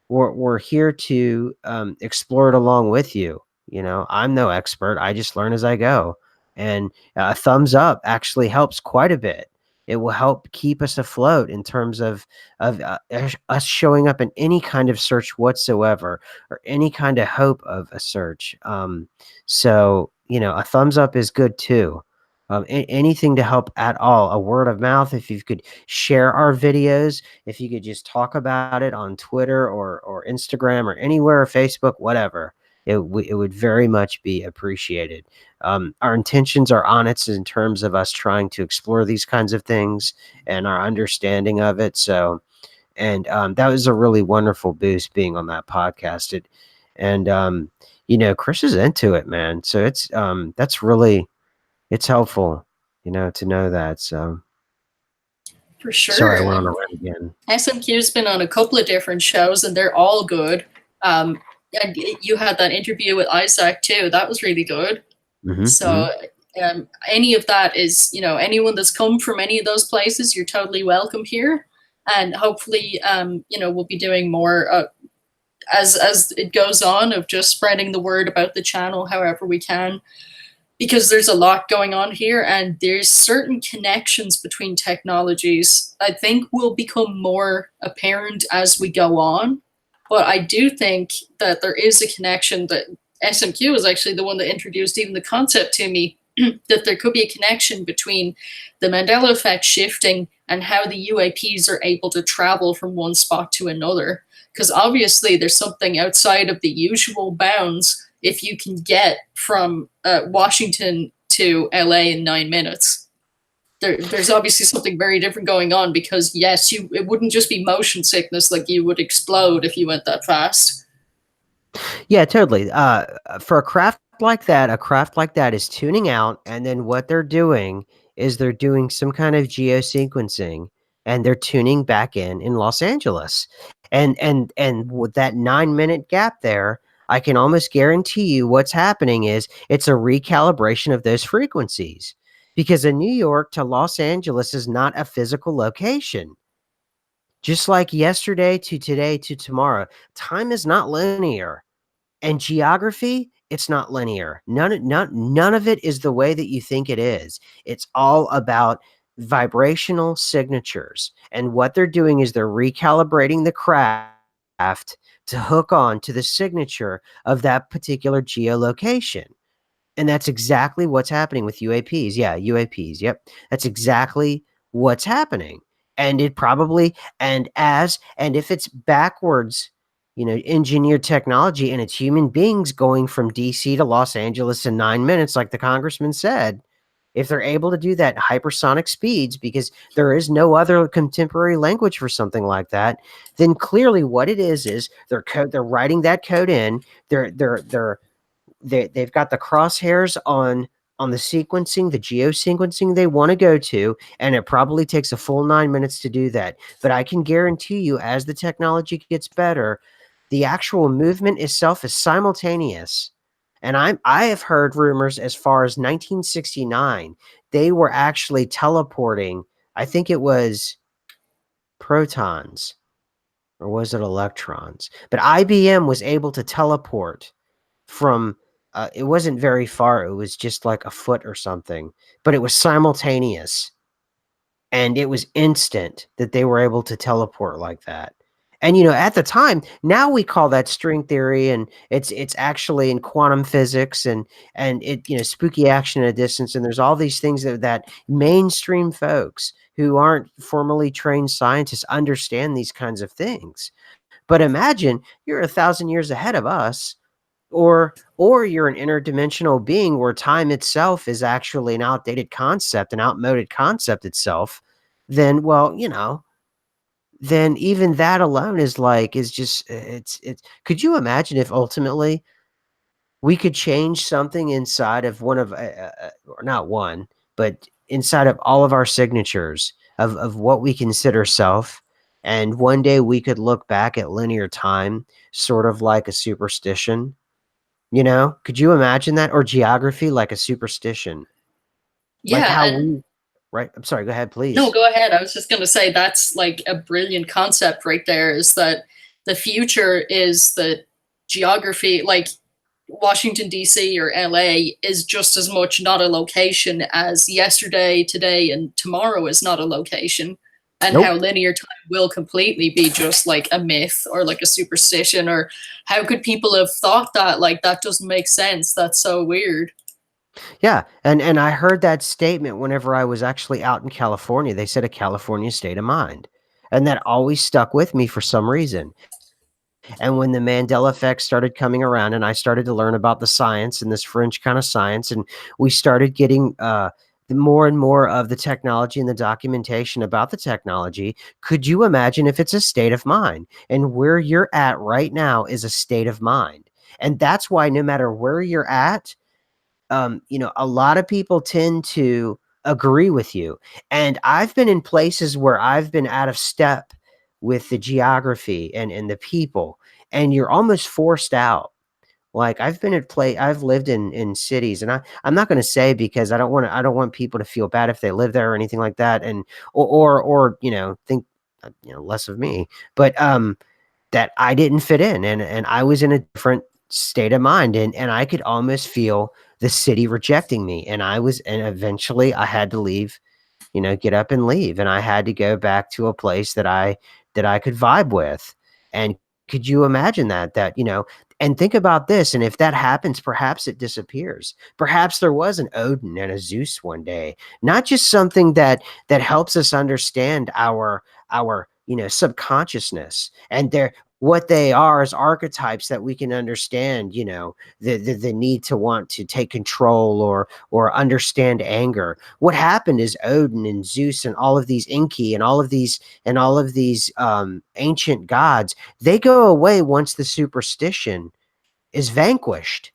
we're here to explore it along with you. I'm no expert. I just learn as I go, and a thumbs up actually helps quite a bit. It will help keep us afloat in terms of us showing up in any kind of search whatsoever or any kind of hope of a search. So, a thumbs up is good too. Anything to help at all. A word of mouth. If you could share our videos, if you could just talk about it on Twitter or Instagram or anywhere, Facebook, whatever, it would very much be appreciated. Our intentions are honest in terms of us trying to explore these kinds of things and our understanding of it. So, and that was a really wonderful boost being on that podcast. Chris is into it, man. So it's helpful, to know that. So For sorry, I sure. went on And a rant again. SMQ's been on a couple of different shows, and they're all good. And you had that interview with Isaac too. That was really good. Hmm. So any of that is, anyone that's come from any of those places, you're totally welcome here. And hopefully, we'll be doing more as it goes on, of just spreading the word about the channel however we can, because there's a lot going on here, and there's certain connections between technologies I think will become more apparent as we go on. But I do think that there is a connection, that SMQ is actually the one that introduced even the concept to me, that there could be a connection between the Mandela effect shifting and how the UAPs are able to travel from one spot to another. Because obviously there's something outside of the usual bounds if you can get from Washington to LA in 9 minutes. There's obviously something very different going on, because yes, it wouldn't just be motion sickness, like you would explode if you went that fast. Yeah, totally. For a craft like that is tuning out, and then what they're doing is they're doing some kind of geosequencing, and they're tuning back in Los Angeles, and with that 9-minute gap there, I can almost guarantee you what's happening is it's a recalibration of those frequencies, because in New York to Los Angeles is not a physical location. Just like yesterday to today to tomorrow, time is not linear. And geography, it's not linear. None of it is the way that you think it is. It's all about vibrational signatures. And what they're doing is they're recalibrating the craft to hook on to the signature of that particular geolocation. And that's exactly what's happening with UAPs. Yeah, UAPs. Yep. That's exactly what's happening. And it probably, and if it's backwards, engineered technology and it's human beings going from DC to Los Angeles in 9 minutes, like the congressman said, if they're able to do that at hypersonic speeds, because there is no other contemporary language for something like that, then clearly what it is they're writing that code in. They've got the crosshairs on the sequencing, the geosequencing they want to go to, and it probably takes a full 9 minutes to do that. But I can guarantee you, as the technology gets better, the actual movement itself is simultaneous. And I have heard rumors as far as 1969, they were actually teleporting. I think it was protons, or was it electrons? But IBM was able to teleport from it wasn't very far. It was just like a foot or something, but it was simultaneous and it was instant that they were able to teleport like that. And at the time, now we call that string theory, and it's actually in quantum physics, and it spooky action at a distance, and there's all these things that mainstream folks who aren't formally trained scientists understand these kinds of things. But imagine you're 1,000 years ahead of us, or you're an interdimensional being where time itself is actually an outdated concept, an outmoded concept itself. Then, well, then even that alone is just it's could you imagine if ultimately we could change something inside of one of or not one, but inside of all of our signatures of what we consider self, and one day we could look back at linear time sort of like a superstition. Could you imagine that? Or geography like a superstition? Like Yeah, how and we right? I'm sorry, go ahead, no, please. go ahead. I was just going to say that's like a brilliant concept right there, is that the future is the geography, like Washington, D.C. or L.A. is just as much not a location as yesterday, today, and tomorrow is not a location. And how Nope. linear time will completely be just like a myth or like a superstition. Or how could people have thought that? Like, that doesn't make sense. That's so weird. Yeah, and I heard that statement whenever I was actually out in California. They said a California state of mind, and that always stuck with me for some reason. And when the Mandela effect started coming around, and I started to learn about the science and this fringe kind of science, and we started getting more and more of the technology and the documentation about the technology, could you imagine if it's a state of mind? And where you're at right now is a state of mind. And that's why no matter where you're at, a lot of people tend to agree with you. And I've been in places where I've been out of step with the geography and the people, and you're almost forced out. Like I've lived in cities, and I'm not going to say, because I don't want people to feel bad if they live there or anything like that, and or think less of me. But that I didn't fit in, and I was in a different state of mind, and I could almost feel the city rejecting me, and eventually I had to leave, get up and leave, and I had to go back to a place that I could vibe with. And could you imagine that, and think about this, and if that happens, perhaps it disappears. Perhaps there was an Odin and a Zeus one day, not just something that helps us understand our subconsciousness, and their what they are as archetypes that we can understand, the need to want to take control or understand anger. What happened is Odin and Zeus and all of these Enki and all of these ancient gods, they go away once the superstition is vanquished.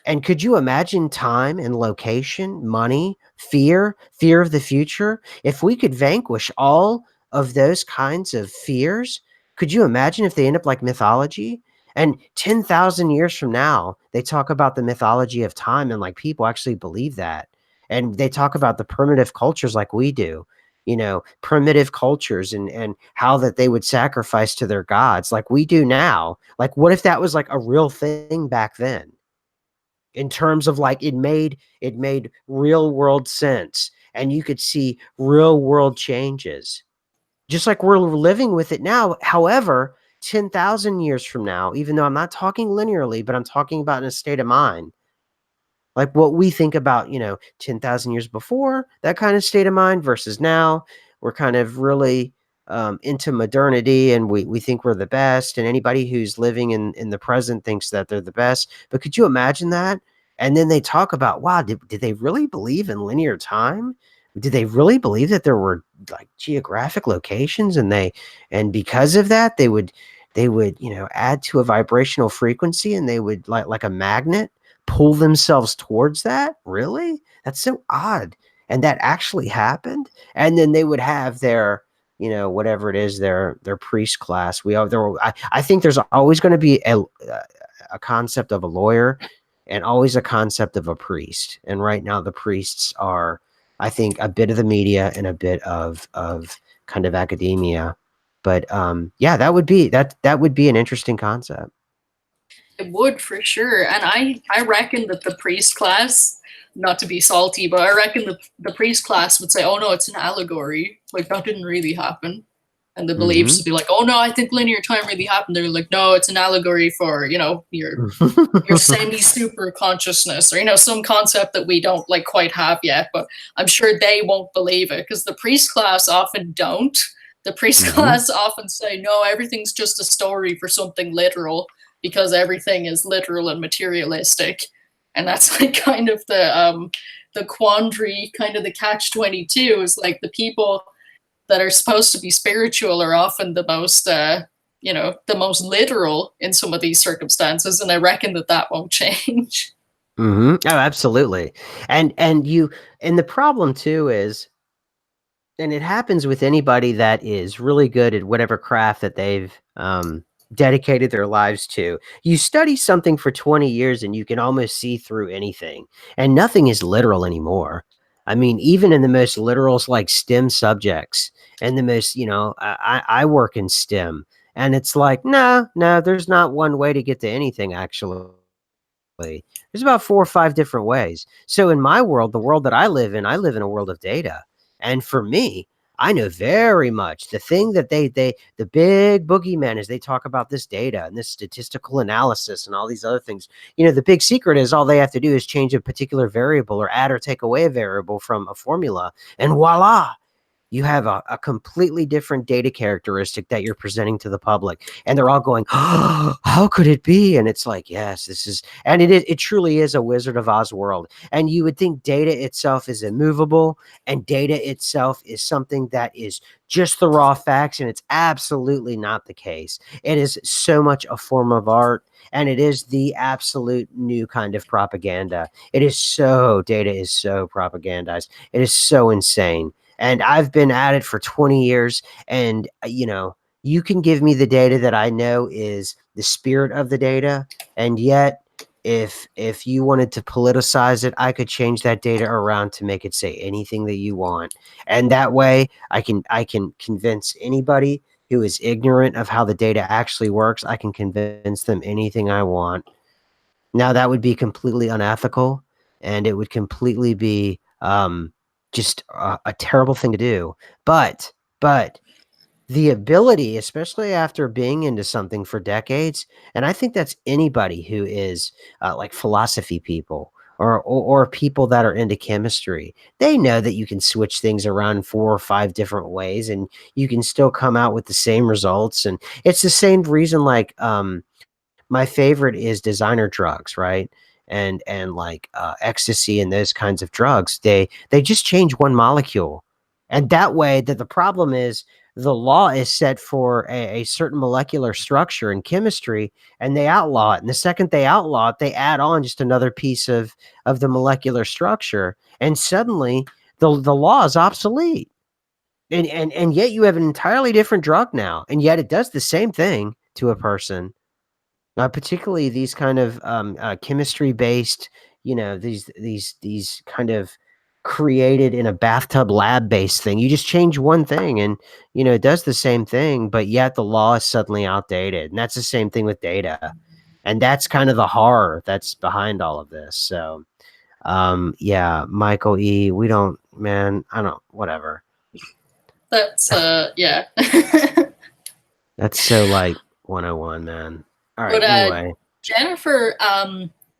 And could you imagine time and location, money, fear of the future? If we could vanquish all of those kinds of fears, could you imagine if they end up like mythology? And 10,000 years from now, they talk about the mythology of time, and like people actually believe that. And they talk about the primitive cultures like we do, primitive cultures, and how that they would sacrifice to their gods like we do now. Like, what if that was like a real thing back then? In terms of like it made real world sense, and you could see real world changes just like we're living with it now. However, 10,000 years from now, even though I'm not talking linearly, but I'm talking about in a state of mind, like what we think about, 10,000 years before, that kind of state of mind versus now, we're kind of really into modernity, and we think we're the best. And anybody who's living in the present thinks that they're the best. But could you imagine that? And then they talk about, wow, did they really believe in linear time? Did they really believe that there were like geographic locations, and because of that they would add to a vibrational frequency, and they would like a magnet pull themselves towards that? Really? That's so odd. And that actually happened. And then they would have their whatever it is, their priest class. I think there's always going to be a concept of a lawyer and always a concept of a priest. And right now the priests are, I think, a bit of the media and a bit of kind of academia. But yeah, that would be an interesting concept. It would for sure. And I reckon that the priest class, not to be salty, but I reckon the priest class would say, "Oh no, it's an allegory. Like that didn't really happen." And the beliefs Mm-hmm. would be like, "Oh no, I think linear time really happened." They're like, "No, it's an allegory for your semi super consciousness, or some concept that we don't like quite have yet." But I'm sure they won't believe it because the priest class often don't. The priest Mm-hmm. class often say, "No, everything's just a story for something literal because everything is literal and materialistic." And that's like kind of the quandary, kind of the catch-22 is like the people that are supposed to be spiritual are often the most literal in some of these circumstances, and I reckon that won't change. Mm-hmm. Oh, absolutely. And the problem too is, and it happens with anybody that is really good at whatever craft that they've dedicated their lives to. You study something for 20 years and you can almost see through anything, and nothing is literal anymore. I mean, even in the most literal, like STEM subjects, and the most, I work in STEM, and it's like, no, no, there's not one way to get to anything, actually. There's about 4 or 5 different ways. So in my world, the world that I live in a world of data. And for me, I know very much the thing that the big boogeyman is, they talk about this data and this statistical analysis and all these other things. The big secret is all they have to do is change a particular variable or add or take away a variable from a formula, and voila, you have a completely different data characteristic that you're presenting to the public, and they're all going, oh, how could it be? And it's like, yes, this is, and it truly is a Wizard of Oz world. And you would think data itself is immovable, and data itself is something that is just the raw facts, and it's absolutely not the case. It is so much a form of art, and it is the absolute new kind of propaganda. Data is so propagandized. It is so insane. And I've been at it for 20 years. And, you can give me the data that I know is the spirit of the data. And yet, if you wanted to politicize it, I could change that data around to make it say anything that you want. And that way I can convince anybody who is ignorant of how the data actually works. I can convince them anything I want. Now that would be completely unethical, and it would completely be just a terrible thing to do. But the ability, especially after being into something for decades, and I think that's anybody who is like philosophy people, or people that are into chemistry. They know that you can switch things around 4 or 5 different ways, and you can still come out with the same results. And it's the same reason, like my favorite is designer drugs, right? And like ecstasy and those kinds of drugs, they just change one molecule, and that way, that the problem is, the law is set for a certain molecular structure in chemistry, and they outlaw it. And the second they outlaw it, they add on just another piece of the molecular structure, and suddenly the law is obsolete. And yet you have an entirely different drug now, and yet it does the same thing to a person. Particularly these kind of chemistry based, these kind of created in a bathtub lab based thing. You just change one thing, and it does the same thing, but yet the law is suddenly outdated. And that's the same thing with data. And that's kind of the horror that's behind all of this. So yeah, Michael E, we don't, man, I don't, whatever. That's yeah. That's so like 101, man. All right, But anyway. Jennifer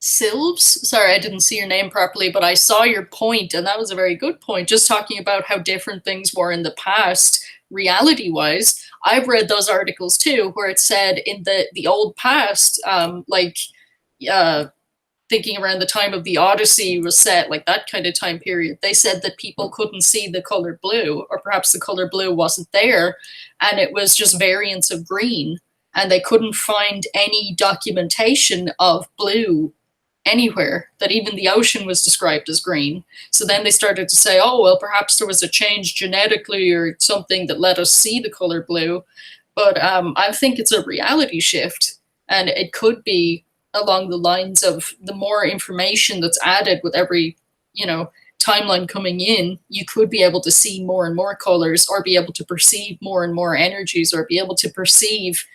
Silves, sorry, I didn't see your name properly, but I saw your point, and that was a very good point. Just talking about how different things were in the past, reality wise. I've read those articles too, where it said in the old past, like uh, thinking around the time of the Odyssey was set, like that kind of time period, they said that people couldn't see the color blue, or perhaps the color blue wasn't there, and it was just variants of green, and they couldn't find any documentation of blue anywhere, that even the ocean was described as green. So then they started to say, oh, well, perhaps there was a change genetically or something that let us see the color blue. But I think it's a reality shift, and it could be along the lines of the more information that's added with every, you know, timeline coming in, you could be able to see more and more colors, or be able to perceive more and more energies, or be able to perceive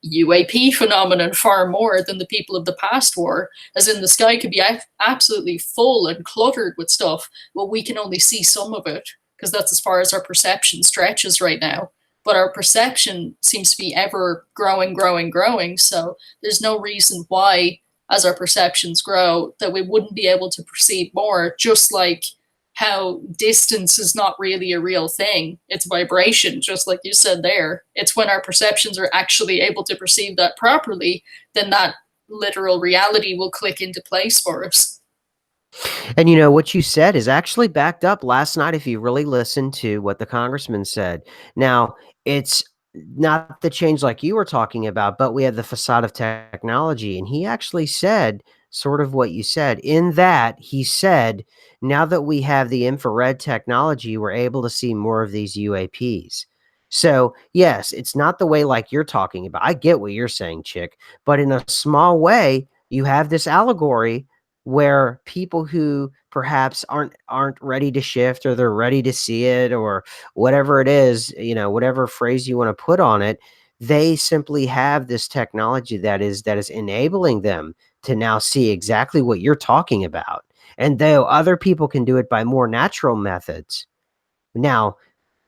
UAP phenomenon far more than the people of the past were. As in, the sky could be absolutely full and cluttered with stuff, but we can only see some of it because that's as far as our perception stretches right now. But our perception seems to be ever growing, growing, growing. So there's no reason why, as our perceptions grow, that we wouldn't be able to perceive more, just like how distance is not really a real thing. It's vibration, just like you said there. It's when our perceptions are actually able to perceive that properly, then that literal reality will click into place for us. And what you said is actually backed up last night if you really listen to what the congressman said. Now, it's not the change like you were talking about, but we have the facade of technology. And he actually said sort of what you said, in that he said, now that we have the infrared technology, we're able to see more of these UAPs. So, yes, it's not the way like you're talking about. I get what you're saying, Chick, but in a small way, you have this allegory where people who perhaps aren't ready to shift, or they're ready to see it, or whatever it is, whatever phrase you want to put on it, they simply have this technology that is enabling them to now see exactly what you're talking about. And though other people can do it by more natural methods, now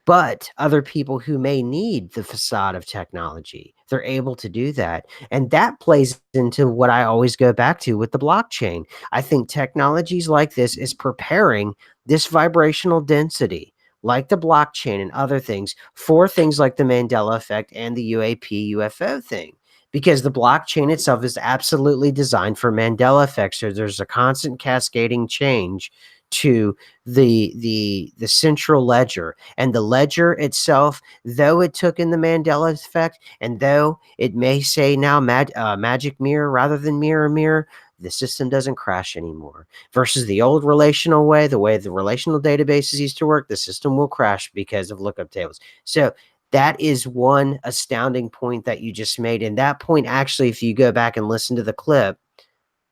but other people who may need the facade of technology, they're able to do that. And that plays into what I always go back to with the blockchain. I think technologies like this is preparing this vibrational density, like the blockchain and other things, for things like the Mandela effect and the UAP UFO thing. Because the blockchain itself is absolutely designed for Mandela effects. So there's a constant cascading change to the central ledger. And the ledger itself, though it took in the Mandela effect, and though it may say now magic mirror rather than mirror mirror, the system doesn't crash anymore. Versus the old relational way, the way the relational databases used to work, the system will crash because of lookup tables. So that is one astounding point that you just made. And that point, actually, if you go back and listen to the clip,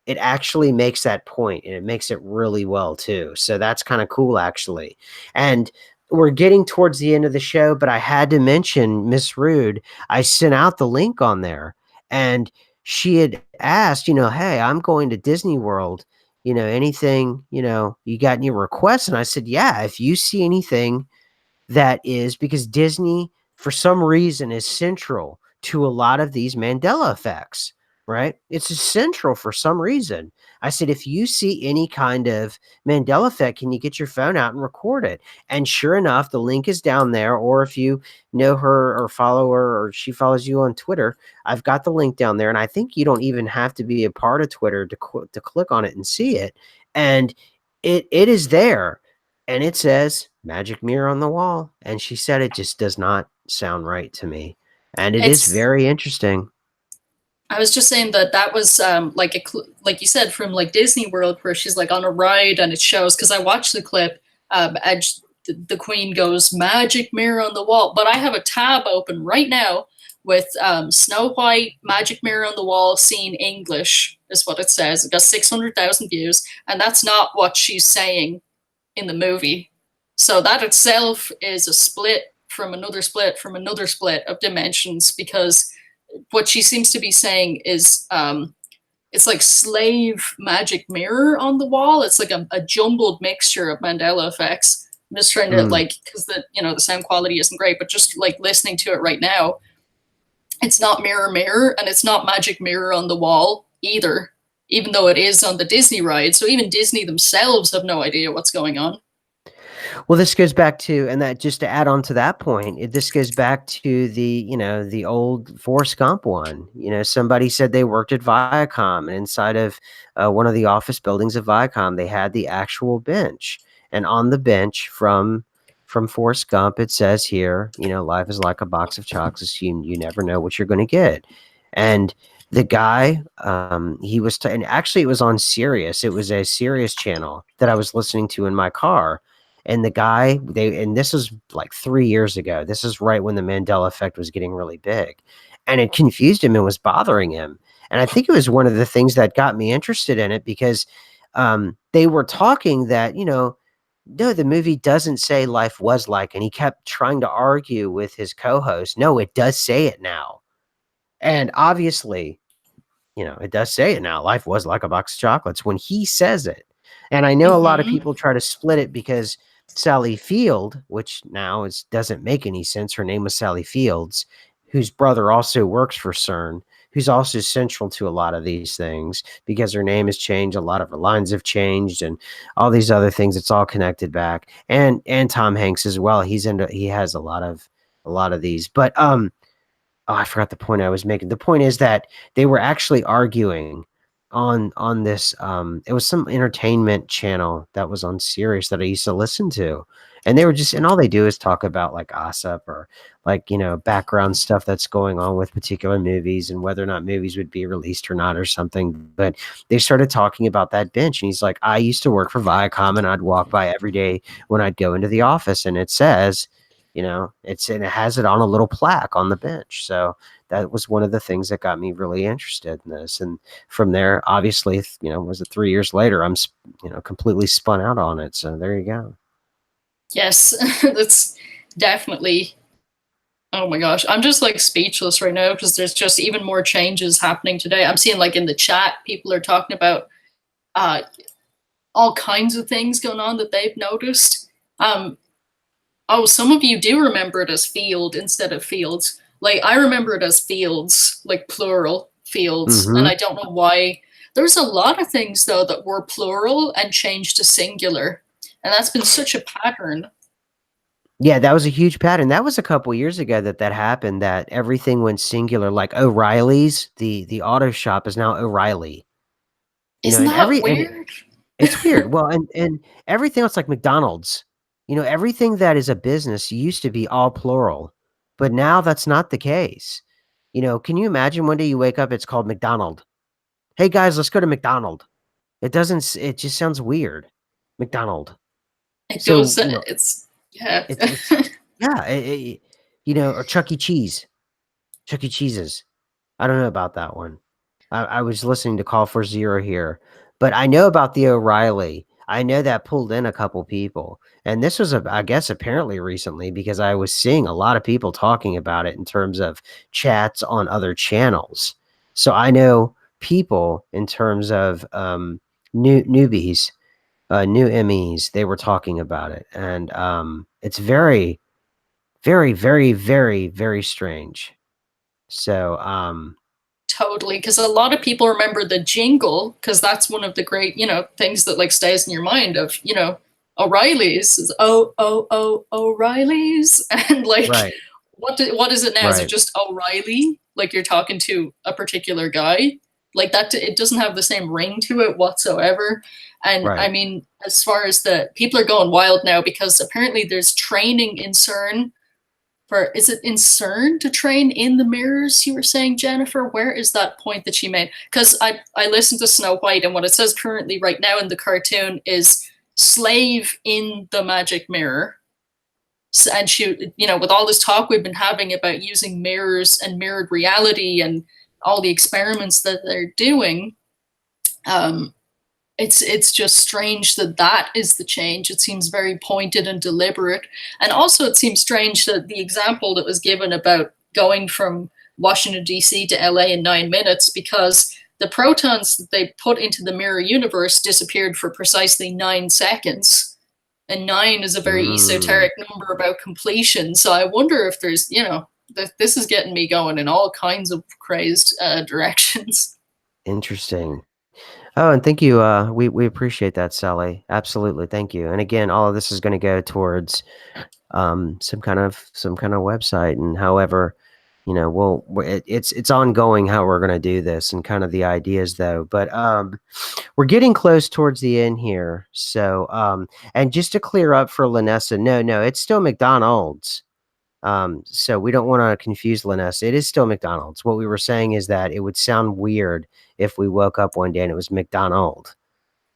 it actually makes that point, and it makes it really well too. So that's kind of cool, actually. And we're getting towards the end of the show, but I had to mention Miss Rude. I sent out the link on there, and she had asked, hey, I'm going to Disney World. Anything, you got any requests? And I said, yeah, if you see anything that is, because Disney, for some reason, is central to a lot of these Mandela effects, right? It's central for some reason. I said, if you see any kind of Mandela effect, can you get your phone out and record it? And sure enough, the link is down there. Or if you know her or follow her, or she follows you on Twitter, I've got the link down there. And I think you don't even have to be a part of Twitter to click on it and see it. And it is there. And it says magic mirror on the wall. And she said it just does not sound right to me. And it is It's very interesting. I was just saying that that was like like you said, from like Disney World, where she's like on a ride and it shows, because I watched the clip, and the Queen goes magic mirror on the wall, but I have a tab open right now with Snow White magic mirror on the wall seen English is what it says. It got 600,000 views, and that's not what she's saying in the movie. So that itself is a split from another split from another split of dimensions, because what she seems to be saying is it's like slave magic mirror on the wall. It's like a jumbled mixture of Mandela effects. I'm just trying to, Mm. like, because the sound quality isn't great, but just like listening to it right now, it's not mirror mirror, and it's not magic mirror on the wall either, even though it is on the Disney ride. So even Disney themselves have no idea what's going on. Well, this goes back to, and that just to add on to that point, this goes back to the, the old Forrest Gump one. Somebody said they worked at Viacom, and inside of one of the office buildings of Viacom, they had the actual bench, and on the bench from Forrest Gump, it says here, life is like a box of chocolates. You never know what you're going to get, and the guy, he was, and actually it was on Sirius. It was a Sirius channel that I was listening to in my car. And the guy, and this was like 3 years ago. This is right when the Mandela effect was getting really big. And it confused him and was bothering him. And I think it was one of the things that got me interested in it because they were talking that, no, the movie doesn't say life was like, and he kept trying to argue with his co-host. No, it does say it now. And obviously, it does say it now. Life was like a box of chocolates when he says it. And I know a lot of Hmm. people try to split it because Sally Field, which now doesn't make any sense. Her name was Sally Fields, whose brother also works for CERN, who's also central to a lot of these things because her name has changed. A lot of her lines have changed and all these other things. It's all connected back. And Tom Hanks as well. He has a lot of these. But oh, I forgot the point I was making. The point is that they were actually arguing on this. It was some entertainment channel that was on Sirius that I used to listen to, and they were just, and all they do is talk about like gossip or like background stuff that's going on with particular movies and whether or not movies would be released or not or something. But they started talking about that bench, and he's like, I used to work for Viacom, and I'd walk by every day when I'd go into the office, and it says and it has it on a little plaque on the bench. So that was one of the things that got me really interested in this. And from there, obviously, was it 3 years later, I'm, completely spun out on it. So there you go. Yes, that's definitely. Oh my gosh, I'm just like speechless right now because there's just even more changes happening today. I'm seeing like in the chat, people are talking about uh, all kinds of things going on that they've noticed. Um, oh, some of you do remember it as field instead of fields. Like I remember it as fields, like plural fields, and Hmm. I don't know why. There's a lot of things though that were plural and changed to singular, and that's been such a pattern. Yeah, that was a huge pattern. That was a couple years ago that happened. That everything went singular. Like O'Reilly's, the auto shop is now O'Reilly. Isn't And that weird? it's weird. Well, and everything else like McDonald's, everything that is a business used to be all plural, but now that's not the case. Can you imagine one day you wake up, it's called McDonald. Hey guys, let's go to McDonald. It just sounds weird. McDonald. It So, goes. It's yeah. it's yeah, or Chuck E. Cheese. Chuck E. Cheese's. I don't know about that one. I was listening to Call for Zero here, but I know about the O'Reilly. I know that pulled in a couple people, and this was, I guess, apparently recently because I was seeing a lot of people talking about it in terms of chats on other channels. So I know people in terms of newbies, new MEs. They were talking about it, and it's very, very, very, very, very strange. So Totally, because a lot of people remember the jingle because that's one of the great, things that like stays in your mind of, O'Reilly's is O'Reilly's, and like, right, what is it now? Is it right, just O'Reilly? Like you're talking to a particular guy? Like that, it doesn't have the same ring to it whatsoever. And I right. mean, as far as the people are going wild now because apparently there's training in CERN for is it in CERN to train in the mirrors you were saying, Jennifer? Where is that point that she made? Because I listened to Snow White and what it says currently right now in the cartoon is slave in the magic mirror. So, and she, with all this talk we've been having about using mirrors and mirrored reality and all the experiments that they're doing, um, it's just strange that that is the change. It seems very pointed and deliberate. And also it seems strange that the example that was given about going from Washington, D.C. to LA in 9 minutes, because the protons that they put into the mirror universe disappeared for precisely 9 seconds. And nine is a very Mm, esoteric number about completion. So I wonder if there's, this is getting me going in all kinds of crazed directions. interesting. Oh, and thank you. We appreciate that, Sally. Absolutely, thank you. And again, all of this is going to go towards some kind of website, and however, it's ongoing how we're going to do this and kind of the ideas though. But we're getting close towards the end here. So and just to clear up for Lanessa, no, it's still McDonald's. So we don't want to confuse Lanessa. It is still McDonald's. What we were saying is that it would sound weird if we woke up one day and it was McDonald.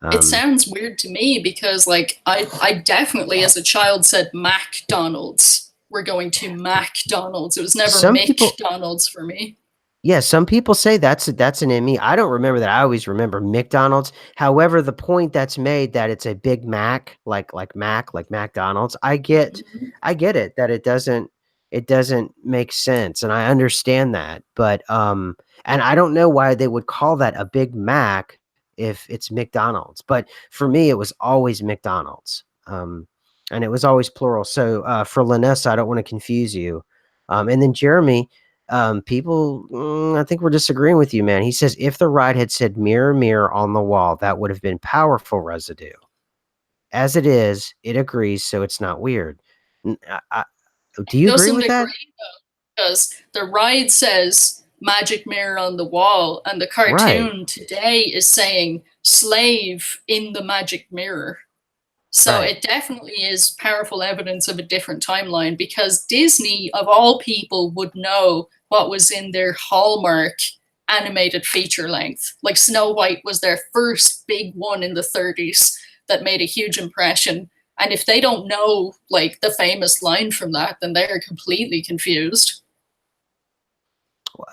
It Um, sounds weird to me because like I definitely as a child said McDonald's. We're going to McDonald's. It was never some people, McDonald's for me. yeah, some people say that's an ME. I don't remember that. I always remember McDonald's. However, the point that's made that it's a Big Mac, like McDonald's. Mhm. I get it that it doesn't make sense, and I understand that. But and I don't know why they would call that a Big Mac if it's McDonald's. But for me, it was always McDonald's. And it was always plural. So for Lanessa, I don't want to confuse you. And then Jeremy, I think we're disagreeing with you, man. He says if the ride had said mirror, mirror on the wall, that would have been powerful residue. As it is, it agrees, so it's not weird. N- do you agree Doesn't with that? agree because the ride says magic mirror on the wall, and the Right, cartoon today is saying slave in the magic mirror. So right. it definitely is powerful evidence of a different timeline because Disney, of all people, would know what was in their Hallmark animated feature length. Like Snow White was their first big one in the 30s that made a huge impression. And if they don't know like the famous line from that, then they're completely confused.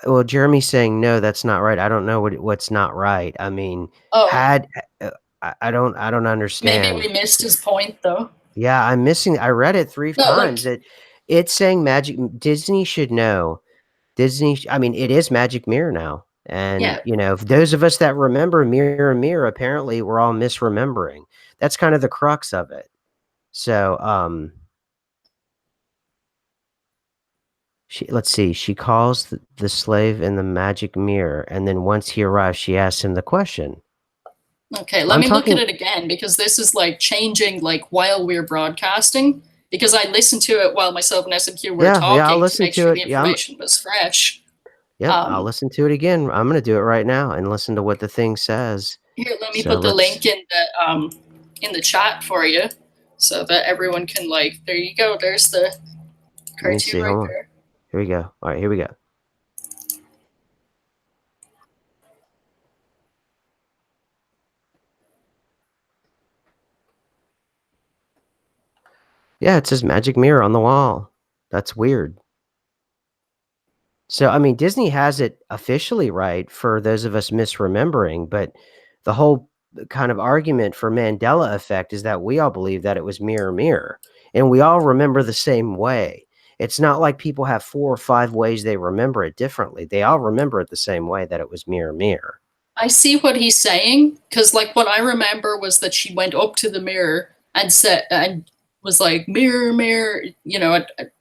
Well, Jeremy's saying no, that's not right. I don't know what's not right. I mean, Oh, had I don't maybe understand. we missed his point though. Yeah, I'm missing. I read it three No, like, times. It's saying magic. Disney should know. I mean, it is Magic Mirror now. And, yeah, those of us that remember Mirror, Mirror, apparently we're all misremembering. That's kind of the crux of it. So, let's see. She calls the slave in the magic mirror. And then once he arrives, she asks him the question. okay, let I'm me look at talking, it again because this is like changing like while we're broadcasting. Because I listened to it while myself and SMQ were yeah, I'll talking to listen make to sure it. the Yeah, information was fresh. yep, I'll Um, listen to it again. I'm going to do it right now and listen to what the thing says. Here, let me So put the let's, link in the chat for you, so that everyone can like. There you go. There's the let me cartoon see. right Hold on. there. Here we go. All right, here we go. Yeah, it says magic mirror on the wall. That's weird. So, I mean, Disney has it officially right for those of us misremembering, but the whole kind of argument for Mandela effect is that we all believe that it was mirror, mirror, and we all remember the same way. It's not like people have 4 or 5 ways they remember it differently. They all remember it the same way that it was mirror, mirror. I see what he's saying because like what I remember was that she went up to the mirror and said and was like mirror mirror,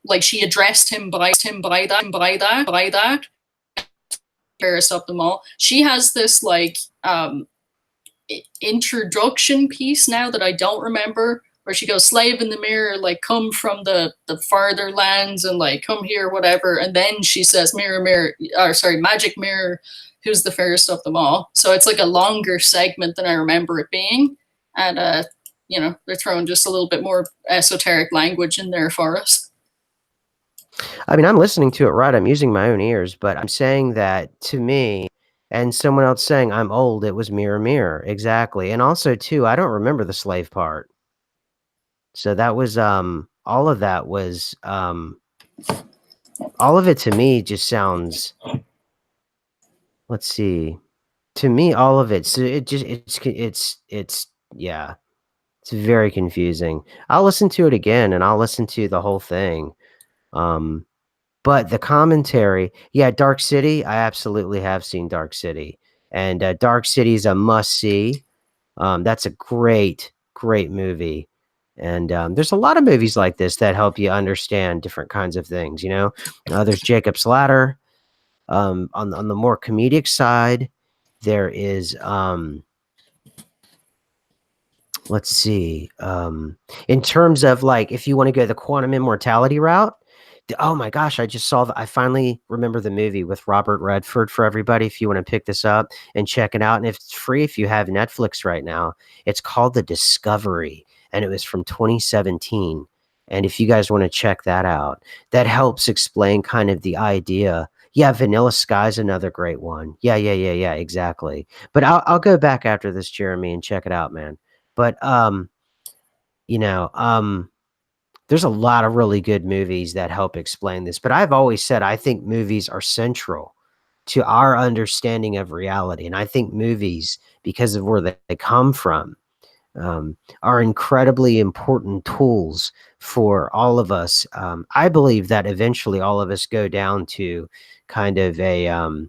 like she addressed him by that fairest of them all. She has this like introduction piece now that I don't remember, where she goes slave in the mirror, like come from the farther lands and like come here, whatever. And then she says mirror, mirror, or sorry, magic mirror, who's the fairest of them all. So it's like a longer segment than I remember it being, and they're throwing just a little bit more esoteric language in there for us. I mean, I'm listening to it right. I'm using my own ears, but I'm saying that to me and someone else saying I'm old, it was mirror, mirror. Exactly. And also, too, I don't remember the slave part. So that was all of that was all of it to me just sounds, let's see. To me all of it, so it's yeah, it's very confusing. I'll listen to it again and I'll listen to the whole thing. Um but the commentary, yeah, Dark City, I absolutely have seen Dark City. And Dark City is a must see. That's a great, great movie. And there's a lot of movies like this that help you understand different kinds of things. There's Jacob's Ladder. On the more comedic side, there is. let's see. In terms of like, if you want to go the quantum immortality route, oh my gosh, I just saw I finally remember the movie with Robert Redford for everybody. If you want to pick this up and check it out, and if it's free, if you have Netflix right now, it's called The Discovery, and it was from 2017. And if you guys want to check that out, that helps explain kind of the idea. Yeah, Vanilla Sky's another great one. Yeah, exactly. But I'll go back after this, Jeremy, and check it out, man. But you know, there's a lot of really good movies that help explain this. But I've always said I think movies are central to our understanding of reality, and I think movies, because of where they come from, are incredibly important tools for all of us. I believe that eventually all of us go down to kind of a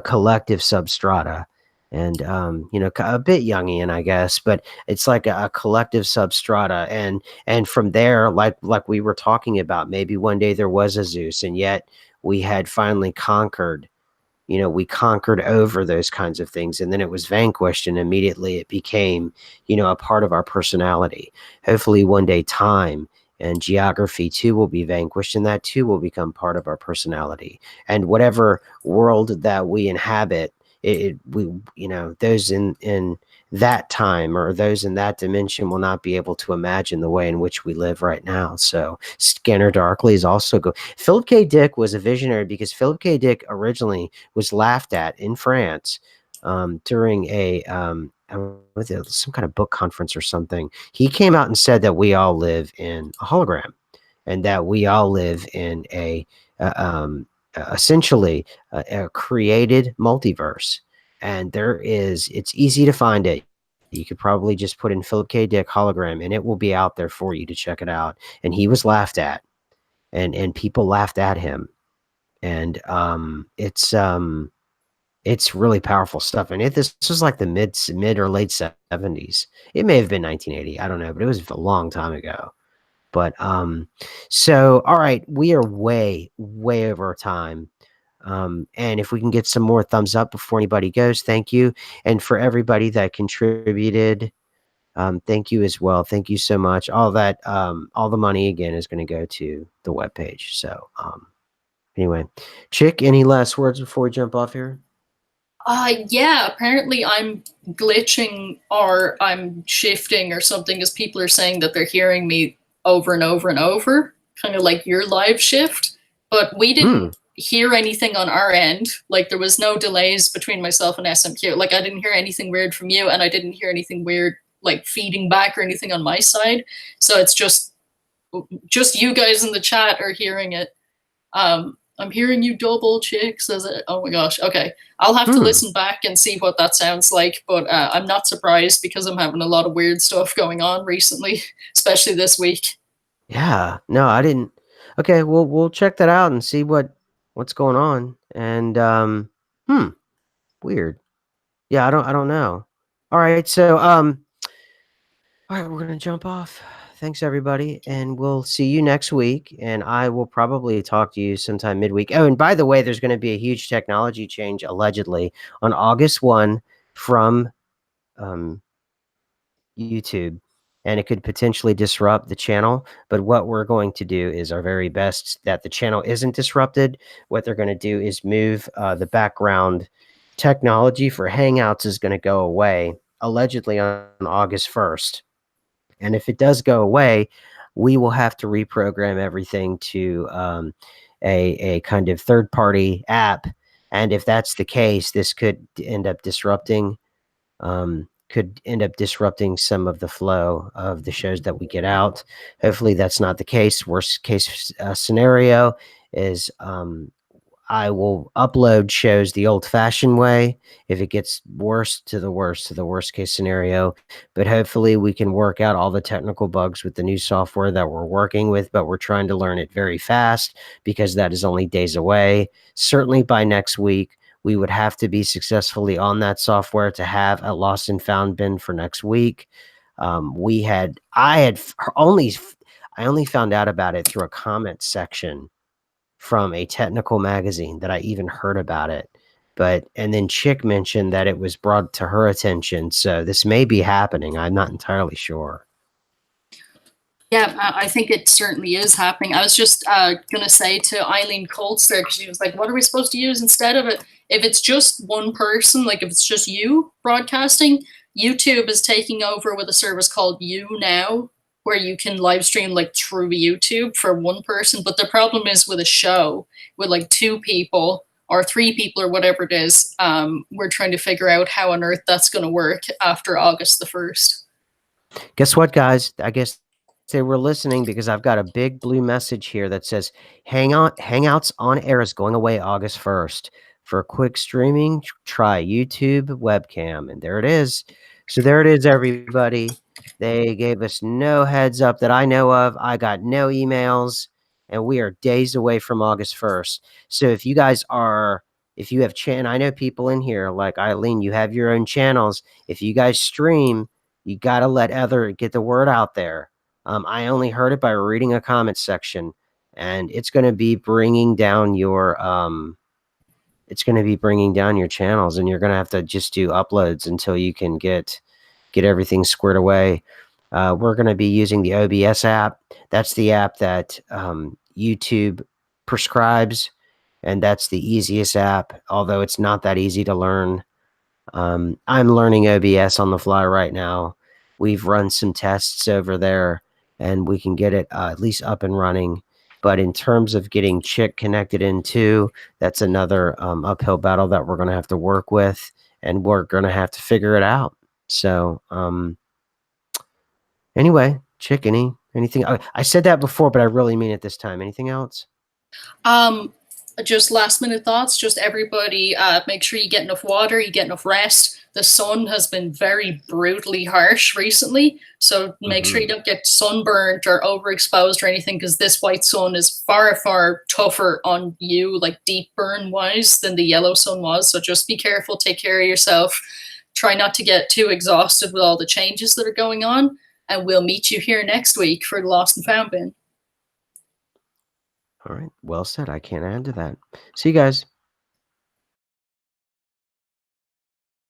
collective substrata, and a bit Jungian, I guess, but it's like a collective substrata, and from there, like we were talking about, maybe one day there was a Zeus, and yet we had finally conquered. We conquered over those kinds of things, and then it was vanquished, and immediately it became, a part of our personality. Hopefully one day time and geography too will be vanquished, and that too will become part of our personality. And whatever world that we inhabit, we, those in that time, or those in that dimension, will not be able to imagine the way in which we live right now. So Scanner Darkly is also good. Philip K. Dick was a visionary, because Philip K. Dick originally was laughed at in France during some kind of book conference or something. He came out and said that we all live in a hologram, and that we all live in essentially a created multiverse. And it's easy to find it. You could probably just put in Philip K. Dick hologram, and it will be out there for you to check it out. And he was laughed at, and people laughed at him. And it's really powerful stuff. And this was like the mid or late 70s. It may have been 1980. I don't know, but it was a long time ago. But so all right, we are way, way over time. And if we can get some more thumbs up before anybody goes, thank you. And for everybody that contributed, thank you as well. Thank you so much. All the money again is going to go to the webpage. So anyway, Chick, any last words before we jump off here? Yeah, apparently I'm glitching or I'm shifting or something, as people are saying that they're hearing me over and over and over, kind of like your live shift. But we Hmm. didn't hear anything on our end. Like there was no delays between myself and SMQ. Like I didn't hear anything weird from you, and I didn't hear anything weird like feeding back or anything on my side. So it's just you guys in the chat are hearing it. I'm hearing you double, Chick, says it. Oh my gosh. Okay. I'll have to Hmm. listen back and see what that sounds like, but I'm not surprised because I'm having a lot of weird stuff going on recently, especially this week. Yeah. No, I didn't. Okay, we'll check that out and see what's going on. And weird. Yeah, I don't know. All right, so all right, we're gonna jump off. Thanks everybody, and we'll see you next week. And I will probably talk to you sometime midweek. Oh, and by the way, there's gonna be a huge technology change allegedly on August 1 from um YouTube, and it could potentially disrupt the channel. But what we're going to do is our very best that the channel isn't disrupted. What they're going to do is move the background technology for Hangouts is going to go away, allegedly on August 1st. And if it does go away, we will have to reprogram everything to a kind of third party app. And if that's the case, this could end up disrupting some of the flow of the shows that we get out. Hopefully, that's not the case. Worst case scenario is I will upload shows the old fashioned way if it gets worse to the worst case scenario. But hopefully, we can work out all the technical bugs with the new software that we're working with. But we're trying to learn it very fast because that is only days away. Certainly by next week, we would have to be successfully on that software to have a lost and found bin for next week. I only found out about it through a comment section from a technical magazine that I even heard about it. and then Chick mentioned that it was brought to her attention, so this may be happening. I'm not entirely sure. Yeah, I think it certainly is happening. I was just gonna say to Eileen Colts there, because she was like, "What are we supposed to use instead of it?" If it's just one person, like if it's just you broadcasting, YouTube is taking over with a service called You Now, where you can live stream like through YouTube for one person. But the problem is with a show with like two people or three people or whatever it is, we're trying to figure out how on earth that's going to work after August the 1st. Guess what, guys? I guess they were listening because I've got a big blue message here that says Hangouts on Air is going away August 1st. For quick streaming, try YouTube webcam. And there it is. So there it is, everybody. They gave us no heads up that I know of. I got no emails, and we are days away from August 1st. So if you guys are, if you have I know people in here like Eileen, you have your own channels. If you guys stream, you got to let get the word out there. I only heard it by reading a comment section, and it's going to be bringing down your channels, and you're going to have to just do uploads until you can get everything squared away. We're going to be using the OBS app. That's the app that YouTube prescribes, and that's the easiest app, although it's not that easy to learn. I'm learning OBS on the fly right now. We've run some tests over there, and we can get it at least up and running. But in terms of getting Chick connected into, that's another uphill battle that we're going to have to work with, and we're going to have to figure it out. So, anyway, Chick, anything? I said that before, but I really mean it this time. Anything else? Just last minute thoughts. Just everybody, make sure you get enough water, you get enough rest. The sun has been very brutally harsh recently, so make sure you don't get sunburnt or overexposed or anything, because this white sun is far, far tougher on you, like deep burn wise, than the yellow sun was. So just be careful, take care of yourself. Try not to get too exhausted with all the changes that are going on, and we'll meet you here next week for the Lost and Found bin. All right. Well said. I can't add to that. See you guys.